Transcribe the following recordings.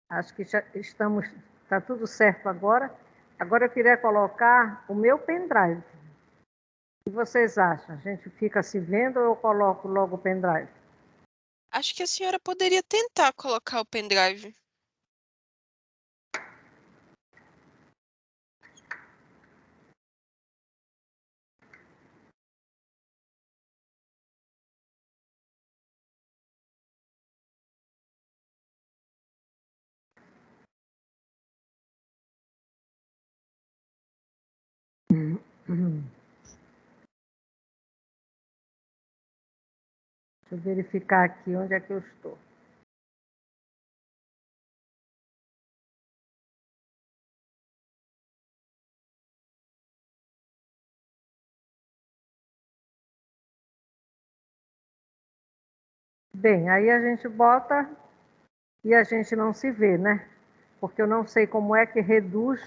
Acho que já estamos, está tudo certo agora. Agora eu queria colocar o meu pendrive. O que vocês acham? A gente fica se vendo ou eu coloco logo o pendrive? Acho que a senhora poderia tentar colocar o pendrive. Deixa eu verificar aqui onde é que eu estou. Bem, aí a gente bota e a gente não se vê, né? Porque eu não sei como é que reduz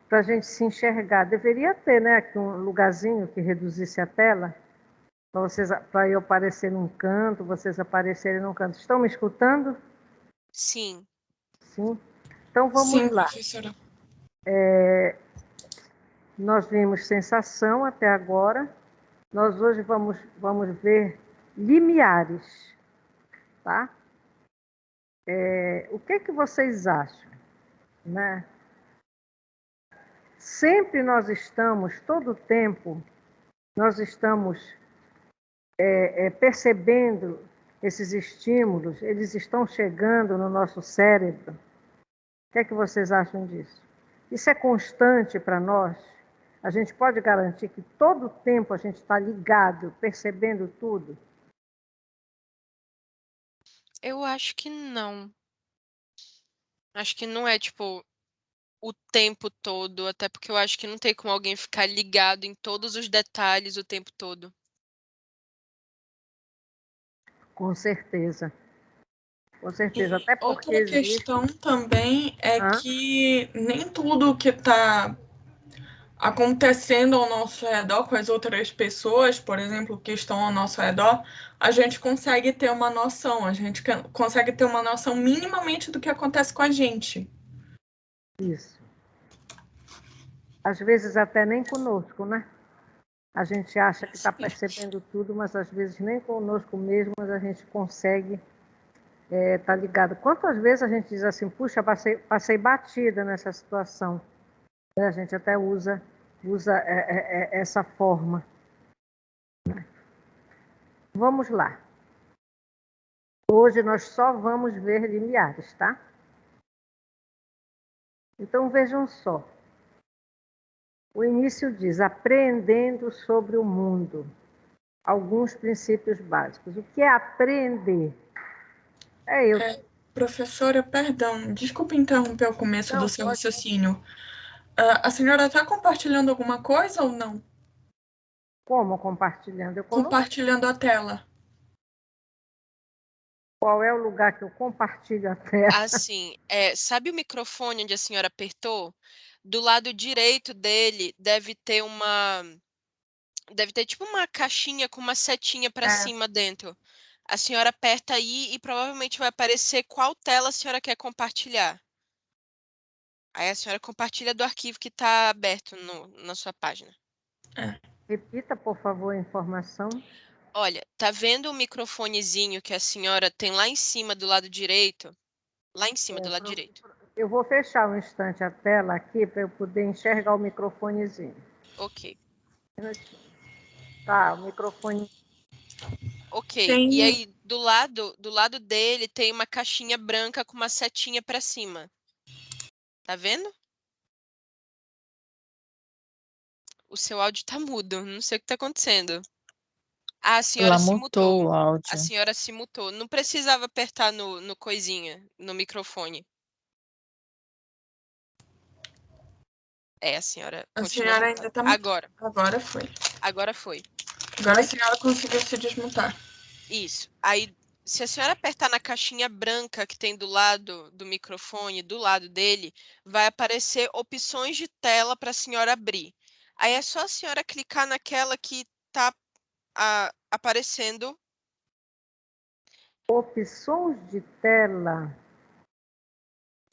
para a gente se enxergar. Deveria ter, né, aqui um lugarzinho que reduzisse a tela para eu aparecer num canto, vocês aparecerem num canto. Estão me escutando? Sim. Sim. Então vamos Sim, lá. professora. Nós vimos sensação até agora. Nós hoje vamos ver limiares, tá? O que é que vocês acham, né? Sempre nós estamos, todo o tempo, nós estamos percebendo esses estímulos, eles estão chegando no nosso cérebro. O que é que vocês acham disso? Isso é constante para nós? A gente pode garantir que todo o tempo a gente está ligado, percebendo tudo? Eu acho que não. Acho que não é, tipo, o tempo todo, até porque eu acho que não tem como alguém ficar ligado em todos os detalhes o tempo todo. Com certeza. Com certeza. E Até porque outra existe. questão também é Hã? que nem tudo que está acontecendo ao nosso redor com as outras pessoas, por exemplo, que estão ao nosso redor, a gente consegue ter uma noção, a gente consegue ter uma noção minimamente do que acontece com a gente. Isso. Às vezes até nem conosco, né? A gente acha que está percebendo tudo, mas às vezes nem conosco mesmo a gente consegue estar ligado. Quantas vezes a gente diz assim, puxa, passei batida nessa situação. A gente até usa essa forma. Vamos lá. Hoje nós só vamos ver limiares, tá? Então vejam só. O início diz, aprendendo sobre o mundo. Alguns princípios básicos. O que é aprender? É eu. Professora, perdão, desculpe interromper o começo do Não, seu pode. raciocínio. A senhora está compartilhando alguma coisa ou não? Como compartilhando? Eu coloquei. Compartilhando a tela. Qual é o lugar que eu compartilho a tela? Assim, sabe o microfone onde a senhora apertou? Do lado direito dele deve ter tipo uma caixinha com uma setinha para É, cima dentro. A senhora aperta aí e provavelmente vai aparecer qual tela a senhora quer compartilhar. Aí a senhora compartilha do arquivo que está aberto na sua página. repita, por favor, a informação. Olha, tá vendo o microfonezinho que a senhora tem lá em cima do lado direito? Lá em cima do lado direito. Eu vou fechar um instante a tela aqui para eu poder enxergar o microfonezinho. Ok. Tá, o microfone. Ok. E Tem. aí, do lado dele tem uma caixinha branca com uma setinha para cima. Tá vendo? O seu áudio tá mudo. Não sei o que tá acontecendo. Ah, a senhora Ela se mutou mutou. o A áudio. senhora se mutou. Não precisava apertar no coisinha, no microfone. A senhora A continua senhora ainda mutada. está mutada. Agora. Agora foi. Agora foi. Agora a senhora conseguiu se desmutar. Isso. Aí, se a senhora apertar na caixinha branca que tem do lado do microfone, do lado dele, vai aparecer opções de tela para a senhora abrir. Aí é só a senhora clicar naquela que está aparecendo. Opções de tela.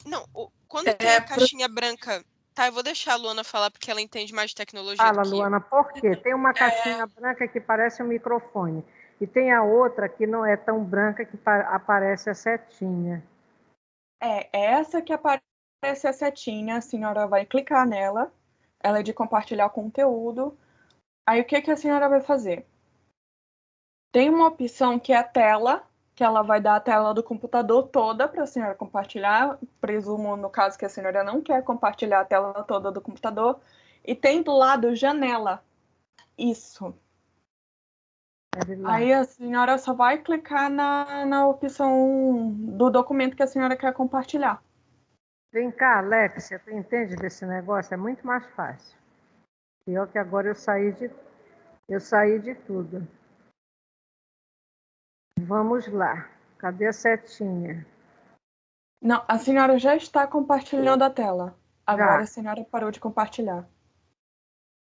Não, quando tem a caixinha branca... Tá, eu vou deixar a Luana falar, porque ela entende mais de tecnologia Fala, do que eu. Luana, por quê? Tem uma caixinha branca que parece um microfone. E tem a outra que não é tão branca que aparece a setinha. Essa que aparece a setinha, a senhora vai clicar nela. Ela é de compartilhar conteúdo. Aí o que a senhora vai fazer? Tem uma opção que é a tela, que ela vai dar a tela do computador toda para a senhora compartilhar. Presumo, no caso, que a senhora não quer compartilhar a tela toda do computador. E tem do lado janela. Isso. Aí a senhora só vai clicar na opção do documento que a senhora quer compartilhar. Vem cá, Alexia, tu entende desse negócio? É muito mais fácil. Pior que agora eu saí de tudo. Vamos lá. Cadê a setinha? Não, a senhora já está compartilhando a tela. Agora Já. a senhora parou de compartilhar.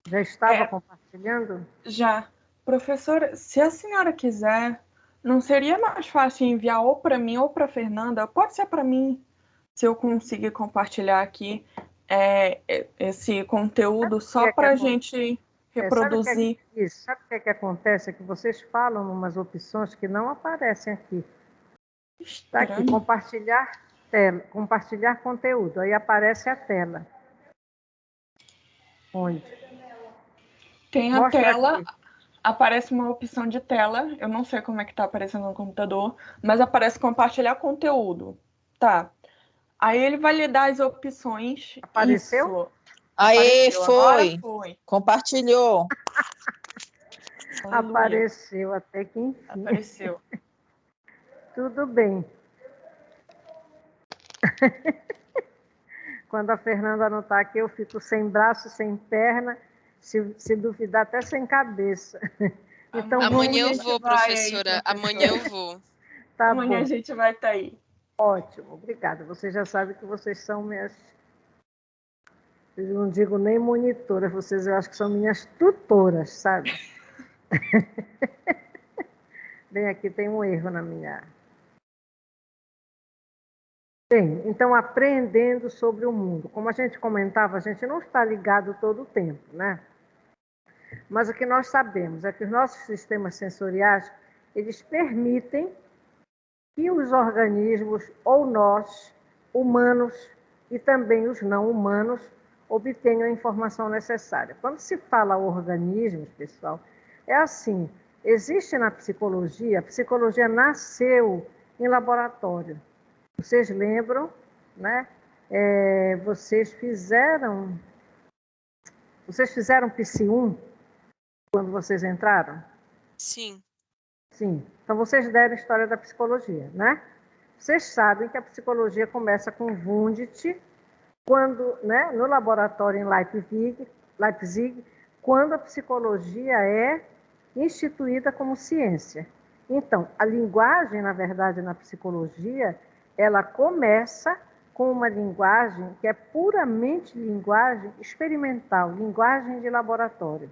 Já estava compartilhando? Já. Professora, se a senhora quiser, não seria mais fácil enviar ou para mim ou para a Fernanda? Pode ser para mim, se eu conseguir compartilhar aqui esse conteúdo só para a gente reproduzir. Sabe o que acontece? É que vocês falam umas opções que não aparecem aqui. Está aqui, compartilhar tela, compartilhar conteúdo. Aí aparece a tela. Onde? Tem a Mostra tela, aqui. aparece uma opção de tela. Eu não sei como é que está aparecendo no computador, mas aparece compartilhar conteúdo. Tá. Aí ele vai lhe dar as opções. Apareceu? Isso. Aí Apareceu. Agora foi. foi. Compartilhou. Apareceu até que enfim. Apareceu. Tudo bem. Quando a Fernanda não está aqui, eu fico sem braço, sem perna, se duvidar, até sem cabeça. Então, amanhã eu vou, professora. Amanhã eu vou. Tá amanhã bom. A gente vai estar aí. Ótimo, obrigada. Vocês já sabem que vocês são minhas... Eu não digo nem monitoras, vocês eu acho que são minhas tutoras, sabe? Bem, aqui tem um erro na minha... Bem, então, aprendendo sobre o mundo. Como a gente comentava, a gente não está ligado todo o tempo, né? Mas o que nós sabemos é que os nossos sistemas sensoriais, eles permitem que os organismos, ou nós, humanos, e também os não humanos, obtenham a informação necessária. Quando se fala organismos, pessoal, é assim, existe na psicologia, a psicologia nasceu em laboratório. Vocês lembram, né? Vocês fizeram PC1 quando vocês entraram? Sim. Sim. Então, vocês deram história da psicologia, né? Vocês sabem que a psicologia começa com Wundt, quando, né, no laboratório em Leipzig, quando a psicologia é instituída como ciência. Então, a linguagem, na verdade, na psicologia, ela começa com uma linguagem que é puramente linguagem experimental, linguagem de laboratório.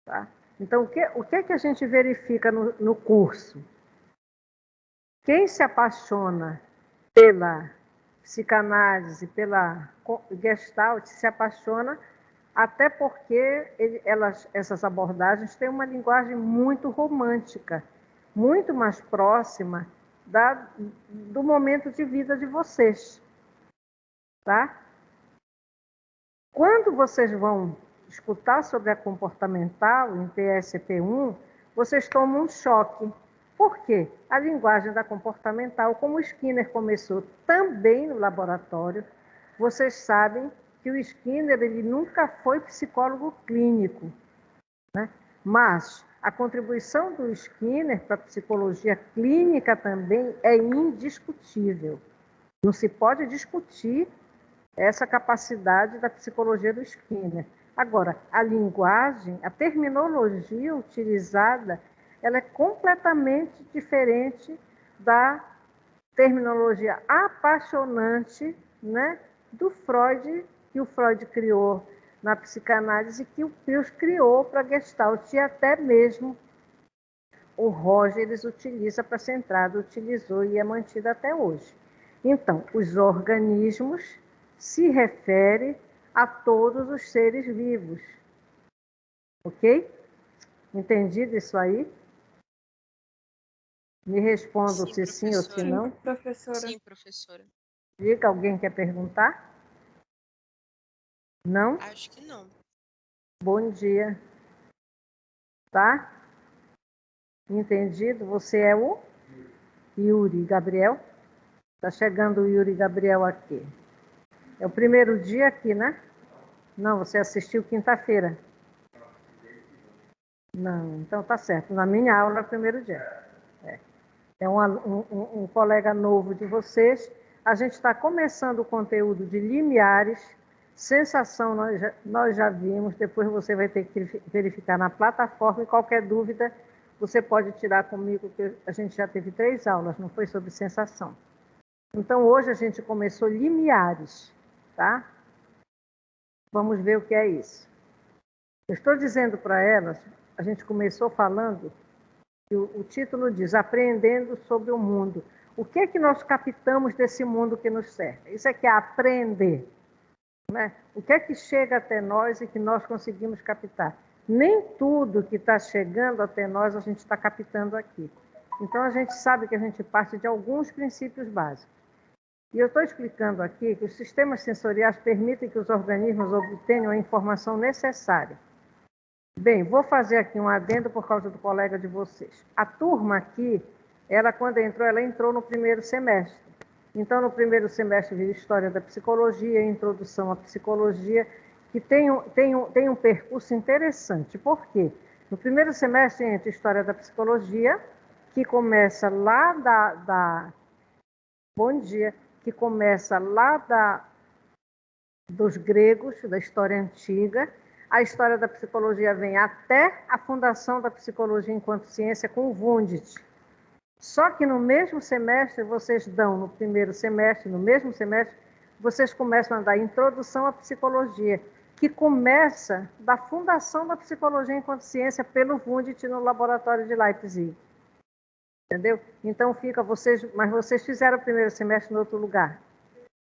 Tá? Então, o que a gente verifica no curso? Quem se apaixona pela psicanálise, pela Gestalt, se apaixona até porque essas abordagens têm uma linguagem muito romântica, muito mais próxima do momento de vida de vocês. Tá? Quando vocês vão escutar sobre a comportamental em PSP1, vocês tomam um choque. Por quê? A linguagem da comportamental, como o Skinner começou também no laboratório, vocês sabem que o Skinner ele nunca foi psicólogo clínico, né? Mas a contribuição do Skinner para a psicologia clínica também é indiscutível. Não se pode discutir essa capacidade da psicologia do Skinner. Agora, a linguagem, a terminologia utilizada, ela é completamente diferente da terminologia apaixonante, né, do Freud, que o Freud criou na psicanálise, que o Pius criou para a Gestalt, e até mesmo o Rogers utiliza para a Centrada, utilizou e é mantida até hoje. Então, os organismos se refere a todos os seres vivos. Ok? Entendido isso aí? Me respondam se sim ou se não. Professora. Sim, professora. Diga, alguém quer perguntar? Não? Acho que não. Bom dia. Tá? Entendido? Você é o Yuri Gabriel? Tá chegando o Yuri Gabriel aqui. É o primeiro dia aqui, né? Não, você assistiu quinta-feira. Não, então tá certo. Na minha aula é o primeiro dia. É um colega novo de vocês. A gente está começando o conteúdo de limiares. Sensação nós já vimos. Depois você vai ter que verificar na plataforma. E qualquer dúvida você pode tirar comigo, que a gente já teve 3 aulas, não foi sobre sensação. Então hoje a gente começou limiares, tá? Vamos ver o que é isso. Eu estou dizendo para elas, a gente começou falando, que o título diz, Aprendendo sobre o Mundo. O que é que nós captamos desse mundo que nos cerca? Isso é que é aprender. Né? O que é que chega até nós e que nós conseguimos captar? Nem tudo que está chegando até nós a gente está captando aqui. Então a gente sabe que a gente parte de alguns princípios básicos. E eu estou explicando aqui que os sistemas sensoriais permitem que os organismos obtenham a informação necessária. Bem, vou fazer aqui um adendo por causa do colega de vocês. A turma aqui, ela quando entrou, ela entrou no primeiro semestre. Então, no primeiro semestre veio História da Psicologia, Introdução à Psicologia, que tem um percurso interessante. Por quê? No primeiro semestre entra História da Psicologia, que começa lá Bom dia, que começa lá dos gregos, da história antiga. A história da psicologia vem até a fundação da psicologia enquanto ciência com o Wundt. Só que no mesmo semestre, vocês dão, no primeiro semestre, no mesmo semestre, vocês começam a dar introdução à psicologia, que começa da fundação da psicologia enquanto ciência pelo Wundt no laboratório de Leipzig. Entendeu? Então fica mas vocês fizeram o primeiro semestre em outro lugar.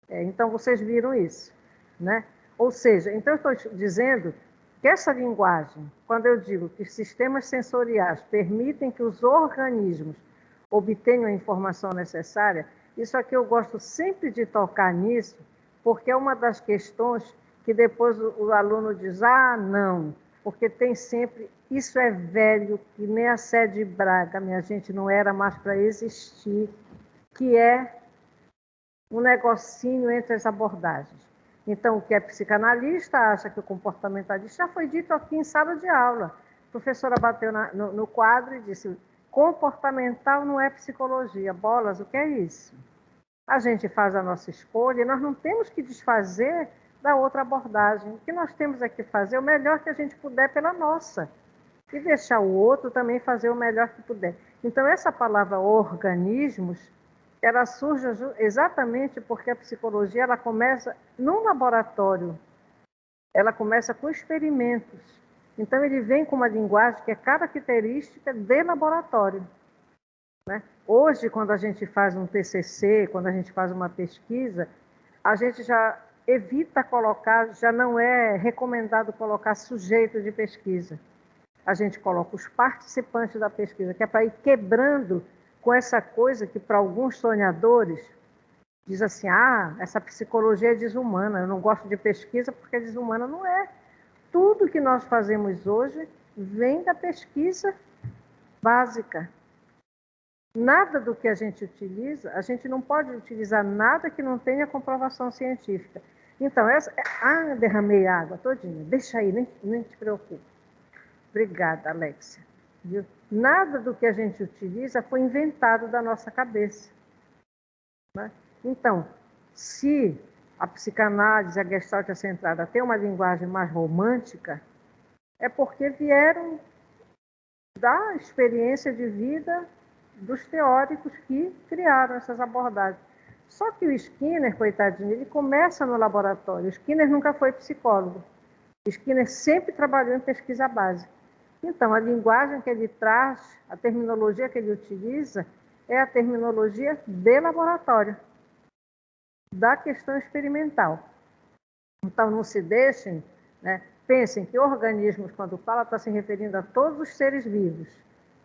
Então vocês viram isso, né? Ou seja, então eu estou dizendo que essa linguagem, quando eu digo que os sistemas sensoriais permitem que os organismos obtenham a informação necessária, isso aqui eu gosto sempre de tocar nisso, porque é uma das questões que depois o aluno diz, não, porque tem sempre, isso é velho, que nem a Sé de Braga, minha gente, não era mais para existir, que é um negocinho entre as abordagens. Então, o que é psicanalista acha que o comportamentalista já foi dito aqui em sala de aula. A professora bateu no quadro e disse, comportamental não é psicologia. Bolas, o que é isso? A gente faz a nossa escolha e nós não temos que desfazer da outra abordagem. O que nós temos é que fazer o melhor que a gente puder pela nossa. E deixar o outro também fazer o melhor que puder. Então, essa palavra organismos, ela surge exatamente porque a psicologia ela começa num laboratório. Ela começa com experimentos. Então, ele vem com uma linguagem que é característica de laboratório. Né? Hoje, quando a gente faz um TCC, quando a gente faz uma pesquisa, a gente já evita colocar, já não é recomendado colocar sujeito de pesquisa. A gente coloca os participantes da pesquisa, que é para ir quebrando com essa coisa que para alguns sonhadores diz assim, essa psicologia é desumana, eu não gosto de pesquisa porque é desumana. Não é. Tudo que nós fazemos hoje vem da pesquisa básica. Nada do que a gente utiliza, a gente não pode utilizar nada que não tenha comprovação científica. Então, derramei água todinha. Deixa aí, nem te preocupe. Obrigada, Alexia. Viu? Nada do que a gente utiliza foi inventado da nossa cabeça. Né? Então, se a psicanálise, a Gestalt centrada tem uma linguagem mais romântica, é porque vieram da experiência de vida dos teóricos que criaram essas abordagens. Só que o Skinner, coitadinho, ele começa no laboratório. O Skinner nunca foi psicólogo. O Skinner sempre trabalhou em pesquisa básica. Então, a linguagem que ele traz, a terminologia que ele utiliza, é a terminologia de laboratório. da questão experimental. Então, não se deixem, né? Pensem que organismos, quando fala, está se referindo a todos os seres vivos.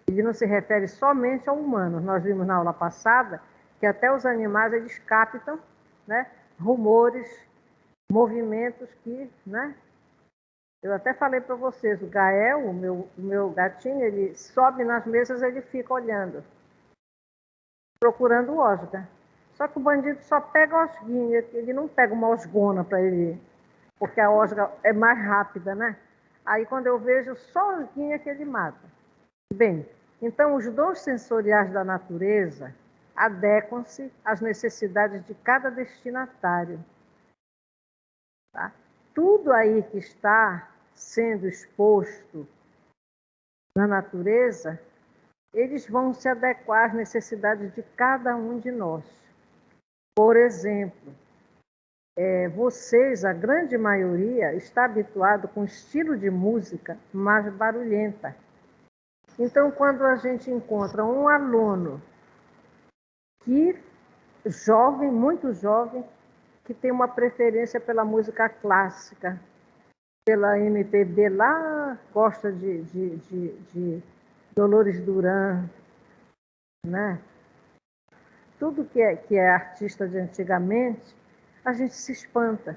Ele não se refere somente ao humano. Nós vimos na aula passada que até os animais eles captam, né, rumores, movimentos que, né? Eu até falei para vocês, o Gael, o meu gatinho, ele sobe nas mesas, ele fica olhando, procurando osga. Só que o bandido só pega a osguinha, ele não pega uma osgona para ele, porque a osga é mais rápida, né? Aí quando eu vejo só a osguinha que ele mata. Bem, então os dons sensoriais da natureza adequam-se às necessidades de cada destinatário. Tá? Tudo aí que está sendo exposto na natureza, eles vão se adequar às necessidades de cada um de nós. Por exemplo, vocês, a grande maioria, está habituado com um estilo de música mais barulhenta. Então, quando a gente encontra um aluno que, jovem, muito jovem, que tem uma preferência pela música clássica, pela MPB lá, gosta de Dolores Duran, né? Tudo que é artista de antigamente, a gente se espanta.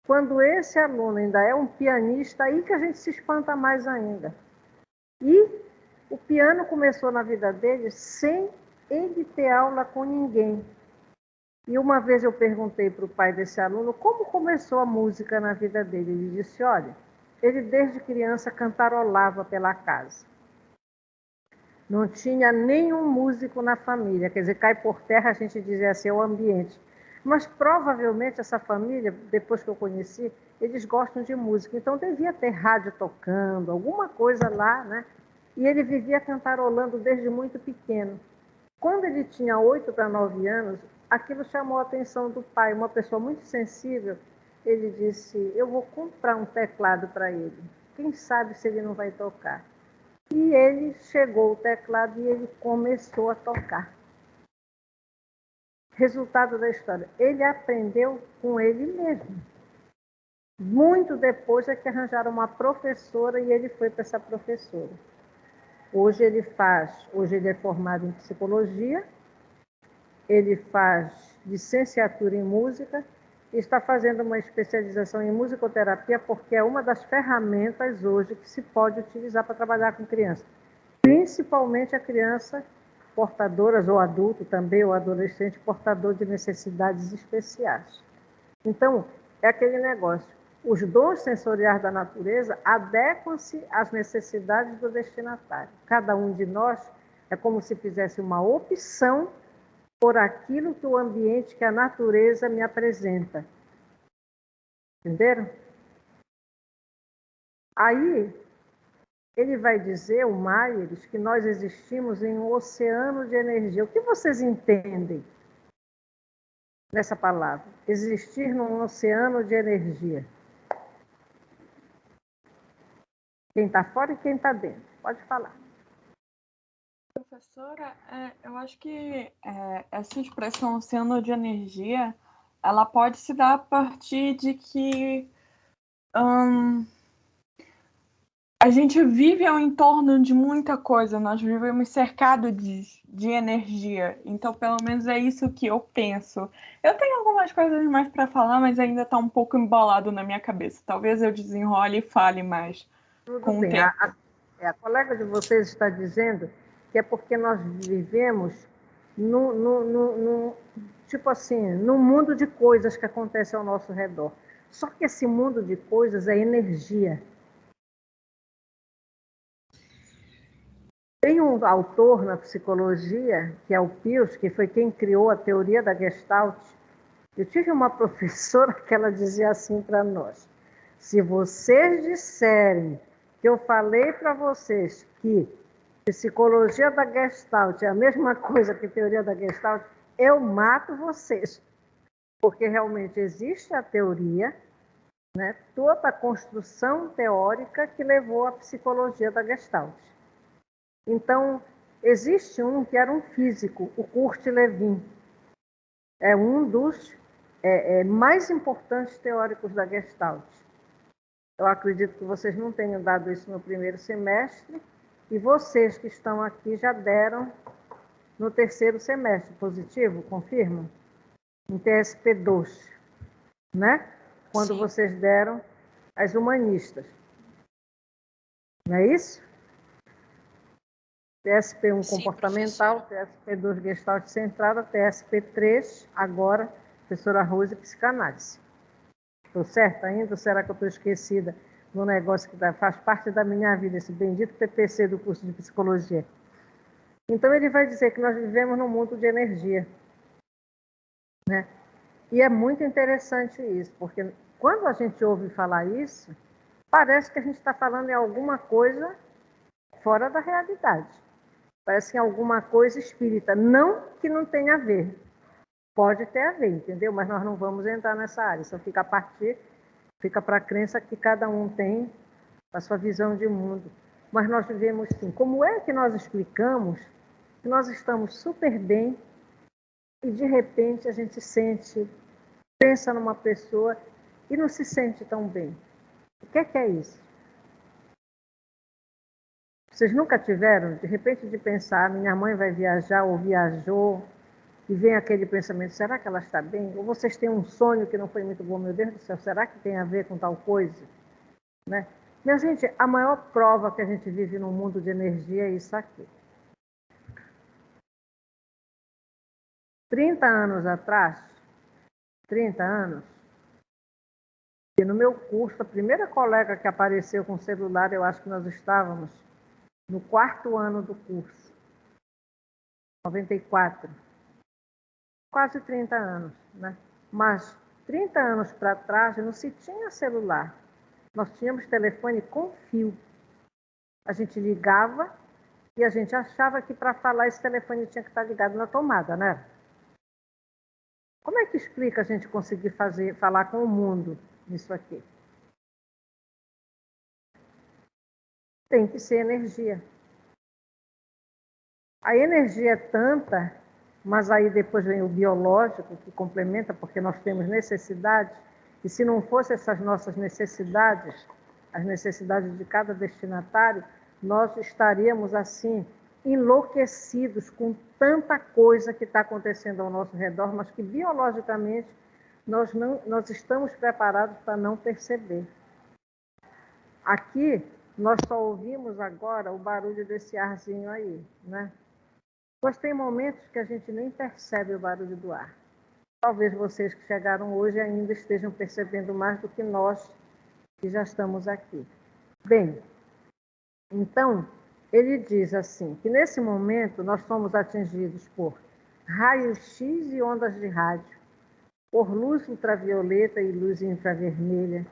Quando esse aluno ainda é um pianista, aí que a gente se espanta mais ainda. E o piano começou na vida dele sem ele ter aula com ninguém. E uma vez eu perguntei para o pai desse aluno como começou a música na vida dele. Ele disse, olha, ele desde criança cantarolava pela casa. Não tinha nenhum músico na família, quer dizer, cai por terra, a gente dizia assim, é o ambiente. Mas provavelmente essa família, depois que eu conheci, eles gostam de música, então devia ter rádio tocando, alguma coisa lá, né? E ele vivia cantarolando desde muito pequeno. Quando ele tinha 8 para 9 anos, aquilo chamou a atenção do pai, uma pessoa muito sensível. Ele disse, eu vou comprar um teclado para ele, quem sabe se ele não vai tocar. E ele chegou o teclado e ele começou a tocar. Resultado da história, ele aprendeu com ele mesmo. Muito depois é que arranjaram uma professora e ele foi para essa professora. Hoje ele é formado em psicologia, ele faz licenciatura em música e está fazendo uma especialização em musicoterapia porque é uma das ferramentas hoje que se pode utilizar para trabalhar com criança. Principalmente a criança portadoras, ou adulto também, ou adolescente portador de necessidades especiais. Então, é aquele negócio. Os dons sensoriais da natureza adequam-se às necessidades do destinatário. Cada um de nós é como se fizesse uma opção por aquilo que o ambiente, que a natureza me apresenta. Entenderam? Aí, ele vai dizer, o Myers, que nós existimos em um oceano de energia. O que vocês entendem nessa palavra? Existir num oceano de energia. Quem está fora e quem está dentro. Pode falar. Professora, eu acho que essa expressão oceano de energia, ela pode se dar a partir de que a gente vive ao entorno de muita coisa, nós vivemos cercados de energia, então pelo menos é isso que eu penso. Eu tenho algumas coisas mais para falar, mas ainda está um pouco embolado na minha cabeça. Talvez eu desenrole e fale mais com o tempo. A colega de vocês está dizendo que é porque nós vivemos tipo assim, num mundo de coisas que acontecem ao nosso redor. Só que esse mundo de coisas é energia. Tem um autor na psicologia, que é o Pius, que foi quem criou a teoria da Gestalt. Eu tive uma professora que ela dizia assim para nós, se vocês disserem que eu falei para vocês que psicologia da Gestalt é a mesma coisa que teoria da Gestalt, eu mato vocês. Porque realmente existe a teoria, né, toda a construção teórica que levou à psicologia da Gestalt. Então, existe um que era um físico, o Kurt Lewin. É um dos mais importantes teóricos da Gestalt. Eu acredito que vocês não tenham dado isso no primeiro semestre, e vocês que estão aqui já deram no terceiro semestre. Positivo? Confirma? Em TSP2, né? Quando Sim. vocês deram as humanistas. Não é isso? TSP1 Sim, comportamental, TSP2 Gestalt centrada, TSP3, agora, professora Rose, psicanálise. Estou certa ainda? Ou será que eu estou esquecida no negócio que faz parte da minha vida, esse bendito PPC do curso de psicologia? Então, ele vai dizer que nós vivemos num mundo de energia, né? E é muito interessante isso, porque quando a gente ouve falar isso, parece que a gente está falando em alguma coisa fora da realidade. Parece que é alguma coisa espírita. Não que não tenha a ver. Pode ter a ver, entendeu? Mas nós não vamos entrar nessa área. Só fica para a crença que cada um tem a sua visão de mundo. Mas nós vivemos sim. Como é que nós explicamos que nós estamos super bem e de repente a gente pensa numa pessoa e não se sente tão bem? O que é isso? Vocês nunca tiveram, de repente, de pensar, minha mãe vai viajar ou viajou, e vem aquele pensamento, será que ela está bem? Ou vocês têm um sonho que não foi muito bom, meu Deus do céu, será que tem a ver com tal coisa? Né? Minha gente, a maior prova que a gente vive num mundo de energia é isso aqui. 30 anos atrás, 30 anos, e no meu curso, a primeira colega que apareceu com celular, eu acho que nós estávamos no 4º ano do curso, 94. Quase 30 anos, né? Mas 30 anos para trás não se tinha celular. Nós tínhamos telefone com fio. A gente ligava e a gente achava que para falar esse telefone tinha que estar ligado na tomada, né? Como é que explica a gente conseguir falar com o mundo nisso aqui? Tem que ser energia. A energia é tanta, mas aí depois vem o biológico que complementa, porque nós temos necessidades, e se não fossem essas nossas necessidades, as necessidades de cada destinatário, nós estaríamos assim, enlouquecidos com tanta coisa que está acontecendo ao nosso redor, mas que biologicamente nós estamos preparados para não perceber. Aqui, nós só ouvimos agora o barulho desse arzinho aí, né? Mas tem momentos que a gente nem percebe o barulho do ar. Talvez vocês que chegaram hoje ainda estejam percebendo mais do que nós que já estamos aqui. Bem, então, ele diz assim, que nesse momento nós somos atingidos por raios-x e ondas de rádio, por luz ultravioleta e luz infravermelha,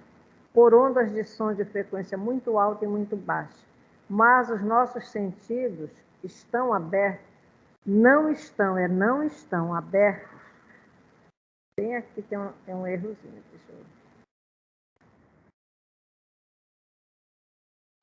por ondas de som de frequência muito alta e muito baixa. Mas os nossos sentidos estão abertos. Não estão abertos. Bem aqui tem um errozinho. Deixa eu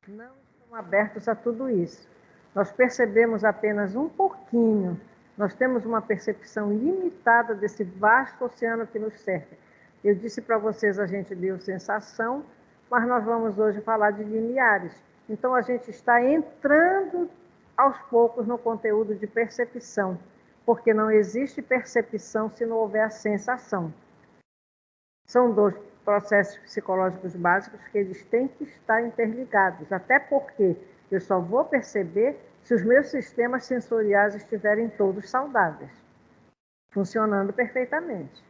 ver. Não estão abertos a tudo isso. Nós percebemos apenas um pouquinho. Nós temos uma percepção limitada desse vasto oceano que nos cerca. Eu disse para vocês, a gente deu sensação, mas nós vamos hoje falar de limiares. Então, a gente está entrando aos poucos no conteúdo de percepção, porque não existe percepção se não houver a sensação. São dois processos psicológicos básicos que eles têm que estar interligados, até porque eu só vou perceber se os meus sistemas sensoriais estiverem todos saudáveis, funcionando perfeitamente,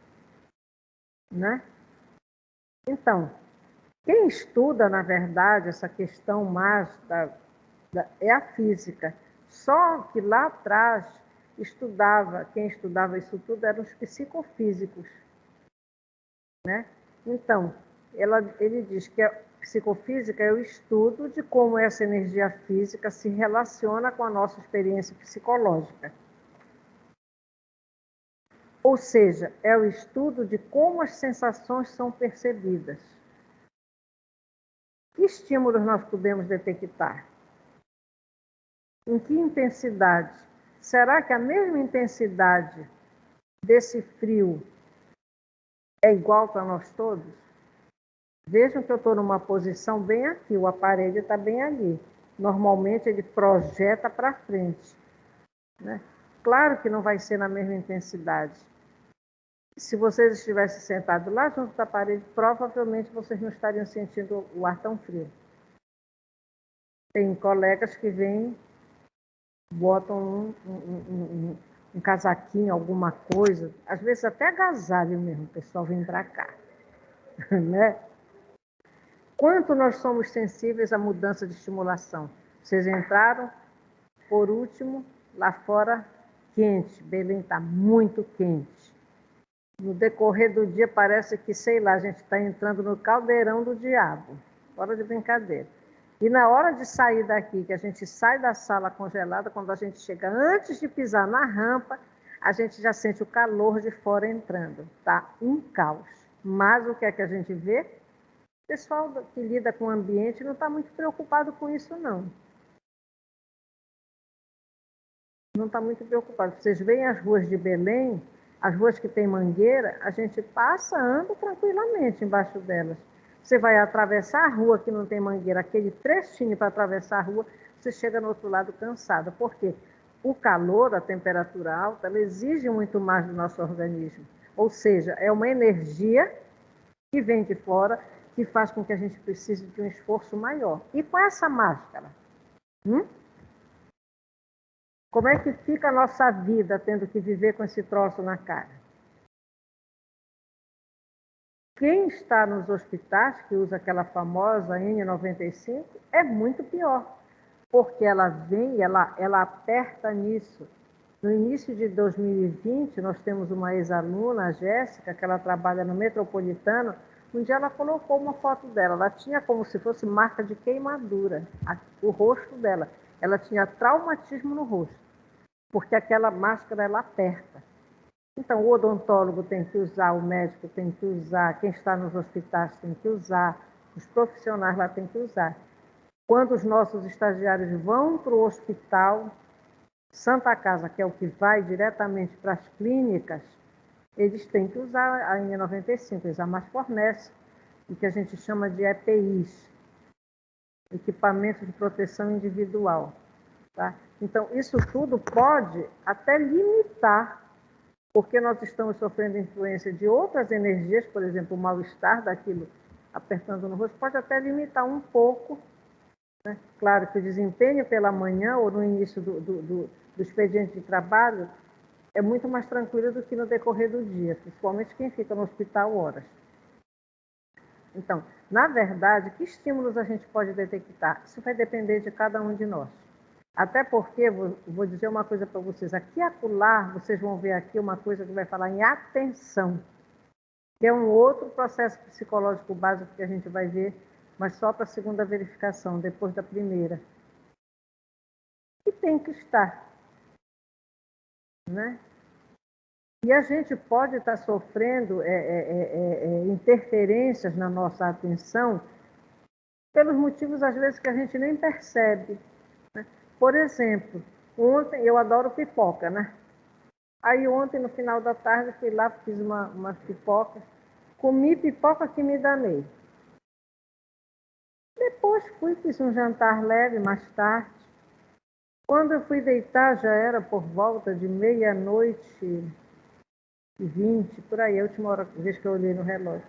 né? Então, quem estuda, na verdade, essa questão mais é a física. Só que lá atrás, quem estudava isso tudo eram os psicofísicos, né? Então, ele diz que a psicofísica é o estudo de como essa energia física se relaciona com a nossa experiência psicológica. Ou seja, é o estudo de como as sensações são percebidas. Que estímulos nós podemos detectar? Em que intensidade? Será que a mesma intensidade desse frio é igual para nós todos? Vejam que eu estou numa posição bem aqui, o aparelho está bem ali. Normalmente ele projeta para frente, né? Claro que não vai ser na mesma intensidade. Se vocês estivessem sentados lá junto do aparelho, provavelmente vocês não estariam sentindo o ar tão frio. Tem colegas que vêm, botam um casaquinho, alguma coisa, às vezes até agasalho mesmo, o pessoal vem para cá, né? Quanto nós somos sensíveis à mudança de estimulação? Vocês entraram, por último, lá fora, quente. Belém está muito quente. No decorrer do dia, parece que, sei lá, a gente está entrando no caldeirão do diabo. Fora de brincadeira. E na hora de sair daqui, que a gente sai da sala congelada, quando a gente chega, antes de pisar na rampa, a gente já sente o calor de fora entrando. Tá um caos. Mas o que é que a gente vê? O pessoal que lida com o ambiente não está muito preocupado com isso, não. Não está muito preocupado. Vocês veem as ruas de Belém, as ruas que tem mangueira, a gente passa, anda tranquilamente embaixo delas. Você vai atravessar a rua que não tem mangueira, aquele trechinho para atravessar a rua, você chega no outro lado cansado. Por quê? O calor, a temperatura alta, ela exige muito mais do nosso organismo. Ou seja, é uma energia que vem de fora, que faz com que a gente precise de um esforço maior. E com essa máscara? Como é que fica a nossa vida tendo que viver com esse troço na cara? Quem está nos hospitais, que usa aquela famosa N95, é muito pior, porque ela vem, ela aperta nisso. No início de 2020, nós temos uma ex-aluna, a Jéssica, que ela trabalha no Metropolitano. Um dia ela colocou uma foto dela, ela tinha como se fosse marca de queimadura, o rosto dela. Ela tinha traumatismo no rosto, porque aquela máscara ela aperta. Então o odontólogo tem que usar, o médico tem que usar, quem está nos hospitais tem que usar, os profissionais lá têm que usar. Quando os nossos estagiários vão para o hospital Santa Casa, que é o que vai diretamente para as clínicas, eles têm que usar a N95, usar mais fornece, o que a gente chama de EPIs, equipamento de proteção individual. Tá? Então, isso tudo pode até limitar, porque nós estamos sofrendo influência de outras energias, por exemplo, o mal-estar daquilo apertando no rosto, pode até limitar um pouco, né? Claro que o desempenho pela manhã ou no início do expediente de trabalho é muito mais tranquilo do que no decorrer do dia, principalmente quem fica no hospital horas. Então, na verdade, que estímulos a gente pode detectar? Isso vai depender de cada um de nós. Até porque, vou dizer uma coisa para vocês, aqui e acolá, vocês vão ver aqui uma coisa que vai falar em atenção, que é um outro processo psicológico básico que a gente vai ver, mas só para a segunda verificação, depois da primeira. E tem que estar, né? E a gente pode estar sofrendo interferências na nossa atenção pelos motivos, às vezes, que a gente nem percebe, né? Por exemplo, ontem, eu adoro pipoca, né? Aí ontem, no final da tarde, fui lá, fiz uma pipoca, comi pipoca que me danei. Depois fiz um jantar leve mais tarde. Quando eu fui deitar, já era por volta de 00:20, por aí, a última vez que eu olhei no relógio.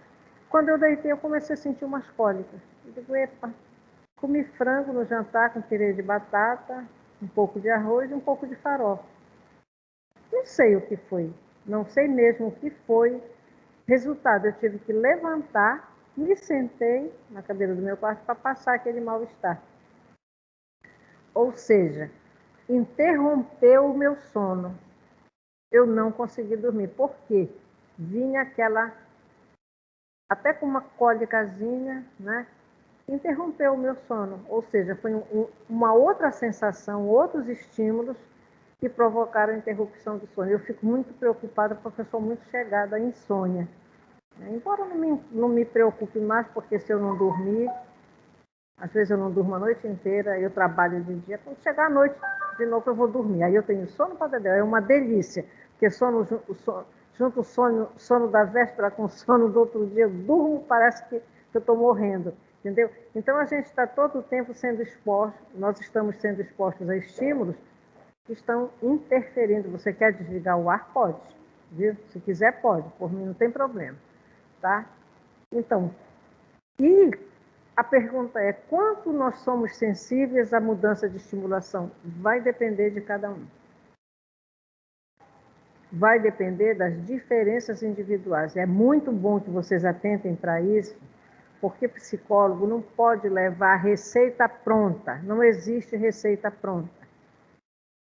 Quando eu deitei, eu comecei a sentir umas cólicas. Eu digo, epa, comi frango no jantar com purê de batata, um pouco de arroz e um pouco de farofa. Não sei o que foi, não sei mesmo o que foi. Resultado, eu tive que levantar, me sentei na cadeira do meu quarto para passar aquele mal-estar. Ou seja, interrompeu o meu sono. Eu não consegui dormir. Por quê? Vinha aquela, até com uma cólicazinha, né? Interrompeu o meu sono. Ou seja, foi uma outra sensação, outros estímulos que provocaram a interrupção do sono. Eu fico muito preocupada porque eu sou muito chegada à insônia. Embora não me preocupe mais, porque se eu não dormir, às vezes eu não durmo a noite inteira, eu trabalho de dia, quando chegar à noite, de novo eu vou dormir. Aí eu tenho sono para dedéu, é uma delícia, porque junto o sono da véspera com o sono do outro dia, eu durmo, parece que eu estou morrendo, entendeu? Então, a gente está todo o tempo sendo exposto, nós estamos sendo expostos a estímulos que estão interferindo. Você quer desligar o ar? Pode, viu? Se quiser, pode, por mim não tem problema, tá? Então, e a pergunta é, quanto nós somos sensíveis à mudança de estimulação? Vai depender de cada um. Vai depender das diferenças individuais. É muito bom que vocês atentem para isso, porque psicólogo não pode levar receita pronta. Não existe receita pronta.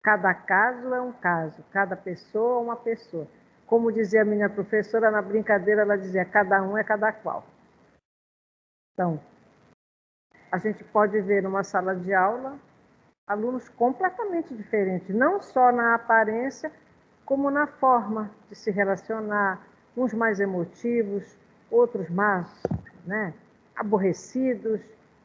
Cada caso é um caso, cada pessoa é uma pessoa. Como dizia a minha professora, na brincadeira, ela dizia, cada um é cada qual. Então, a gente pode ver numa sala de aula alunos completamente diferentes, não só na aparência, como na forma de se relacionar, uns mais emotivos, outros mais, né, aborrecidos,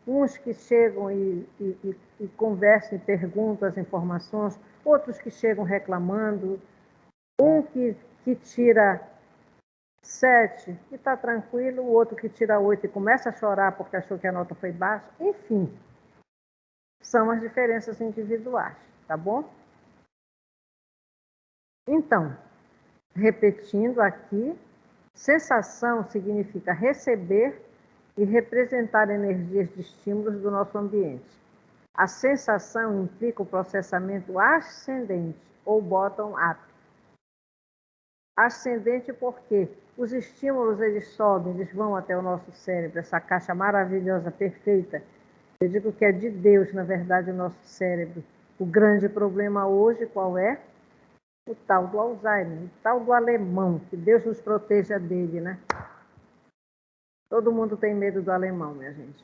uns que chegam e conversam e perguntam as informações, outros que chegam reclamando, um que tira 7 e está tranquilo, o outro que tira 8 e começa a chorar porque achou que a nota foi baixa. Enfim, são as diferenças individuais, tá bom? Então, repetindo aqui, sensação significa receber e representar energias de estímulos do nosso ambiente. A sensação implica o processamento ascendente ou bottom-up. Ascendente porque os estímulos eles sobem, eles vão até o nosso cérebro, essa caixa maravilhosa, perfeita. Eu digo que é de Deus, na verdade, o nosso cérebro. O grande problema hoje qual é? O tal do Alzheimer, o tal do alemão, que Deus nos proteja dele, né? Todo mundo tem medo do alemão, minha gente.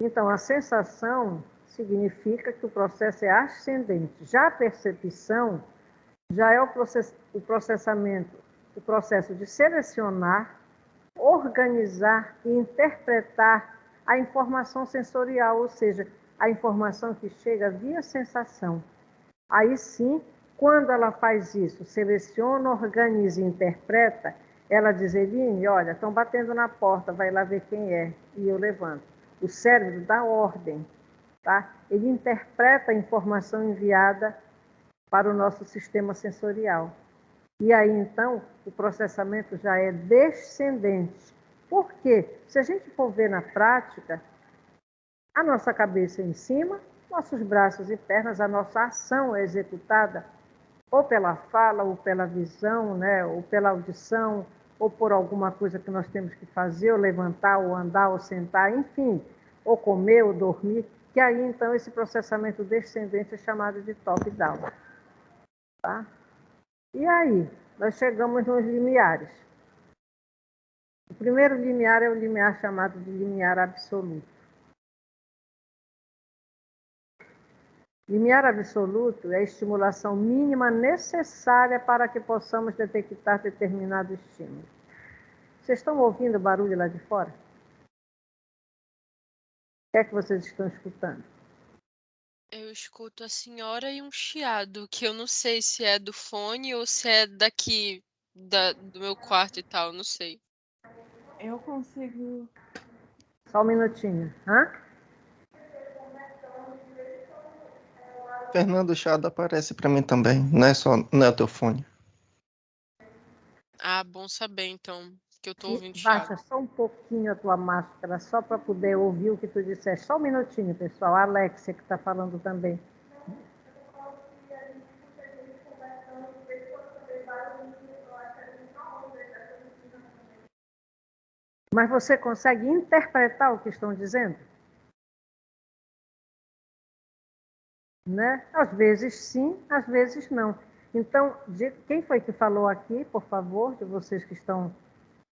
Então, a sensação significa que o processo é ascendente. Já a percepção já é o processamento, o processo de selecionar, organizar e interpretar a informação sensorial, ou seja, a informação que chega via sensação. Aí sim, quando ela faz isso, seleciona, organiza e interpreta, ela diz, Eline, olha, estão batendo na porta, vai lá ver quem é, e eu levanto. O cérebro dá ordem, tá? Ele interpreta a informação enviada para o nosso sistema sensorial. E aí, então, o processamento já é descendente. Por quê? Se a gente for ver na prática, a nossa cabeça é em cima, nossos braços e pernas, a nossa ação é executada ou pela fala, ou pela visão, né, ou pela audição, ou por alguma coisa que nós temos que fazer, ou levantar, ou andar, ou sentar, enfim, ou comer, ou dormir, que aí, então, esse processamento descendente é chamado de top-down. Tá? E aí, nós chegamos nos limiares. O primeiro limiar é o limiar chamado de limiar absoluto. Limiar absoluto é a estimulação mínima necessária para que possamos detectar determinado estímulo. Vocês estão ouvindo barulho lá de fora? O que é que vocês estão escutando? Eu escuto a senhora e um chiado, que eu não sei se é do fone ou se é daqui do meu quarto e tal, não sei. Eu consigo. Só um minutinho. Hã? Fernando Chado aparece para mim também, não é o teu fone. Ah, bom saber então, que eu tô ouvindo Baixa chiado. só um pouquinho a tua máscara, só para poder ouvir o que tu disseste. Só um minutinho, pessoal. A Alexia que está falando também. Mas você consegue interpretar o que estão dizendo? Né? Às vezes sim, às vezes não. Então, quem foi que falou aqui, por favor, de vocês que estão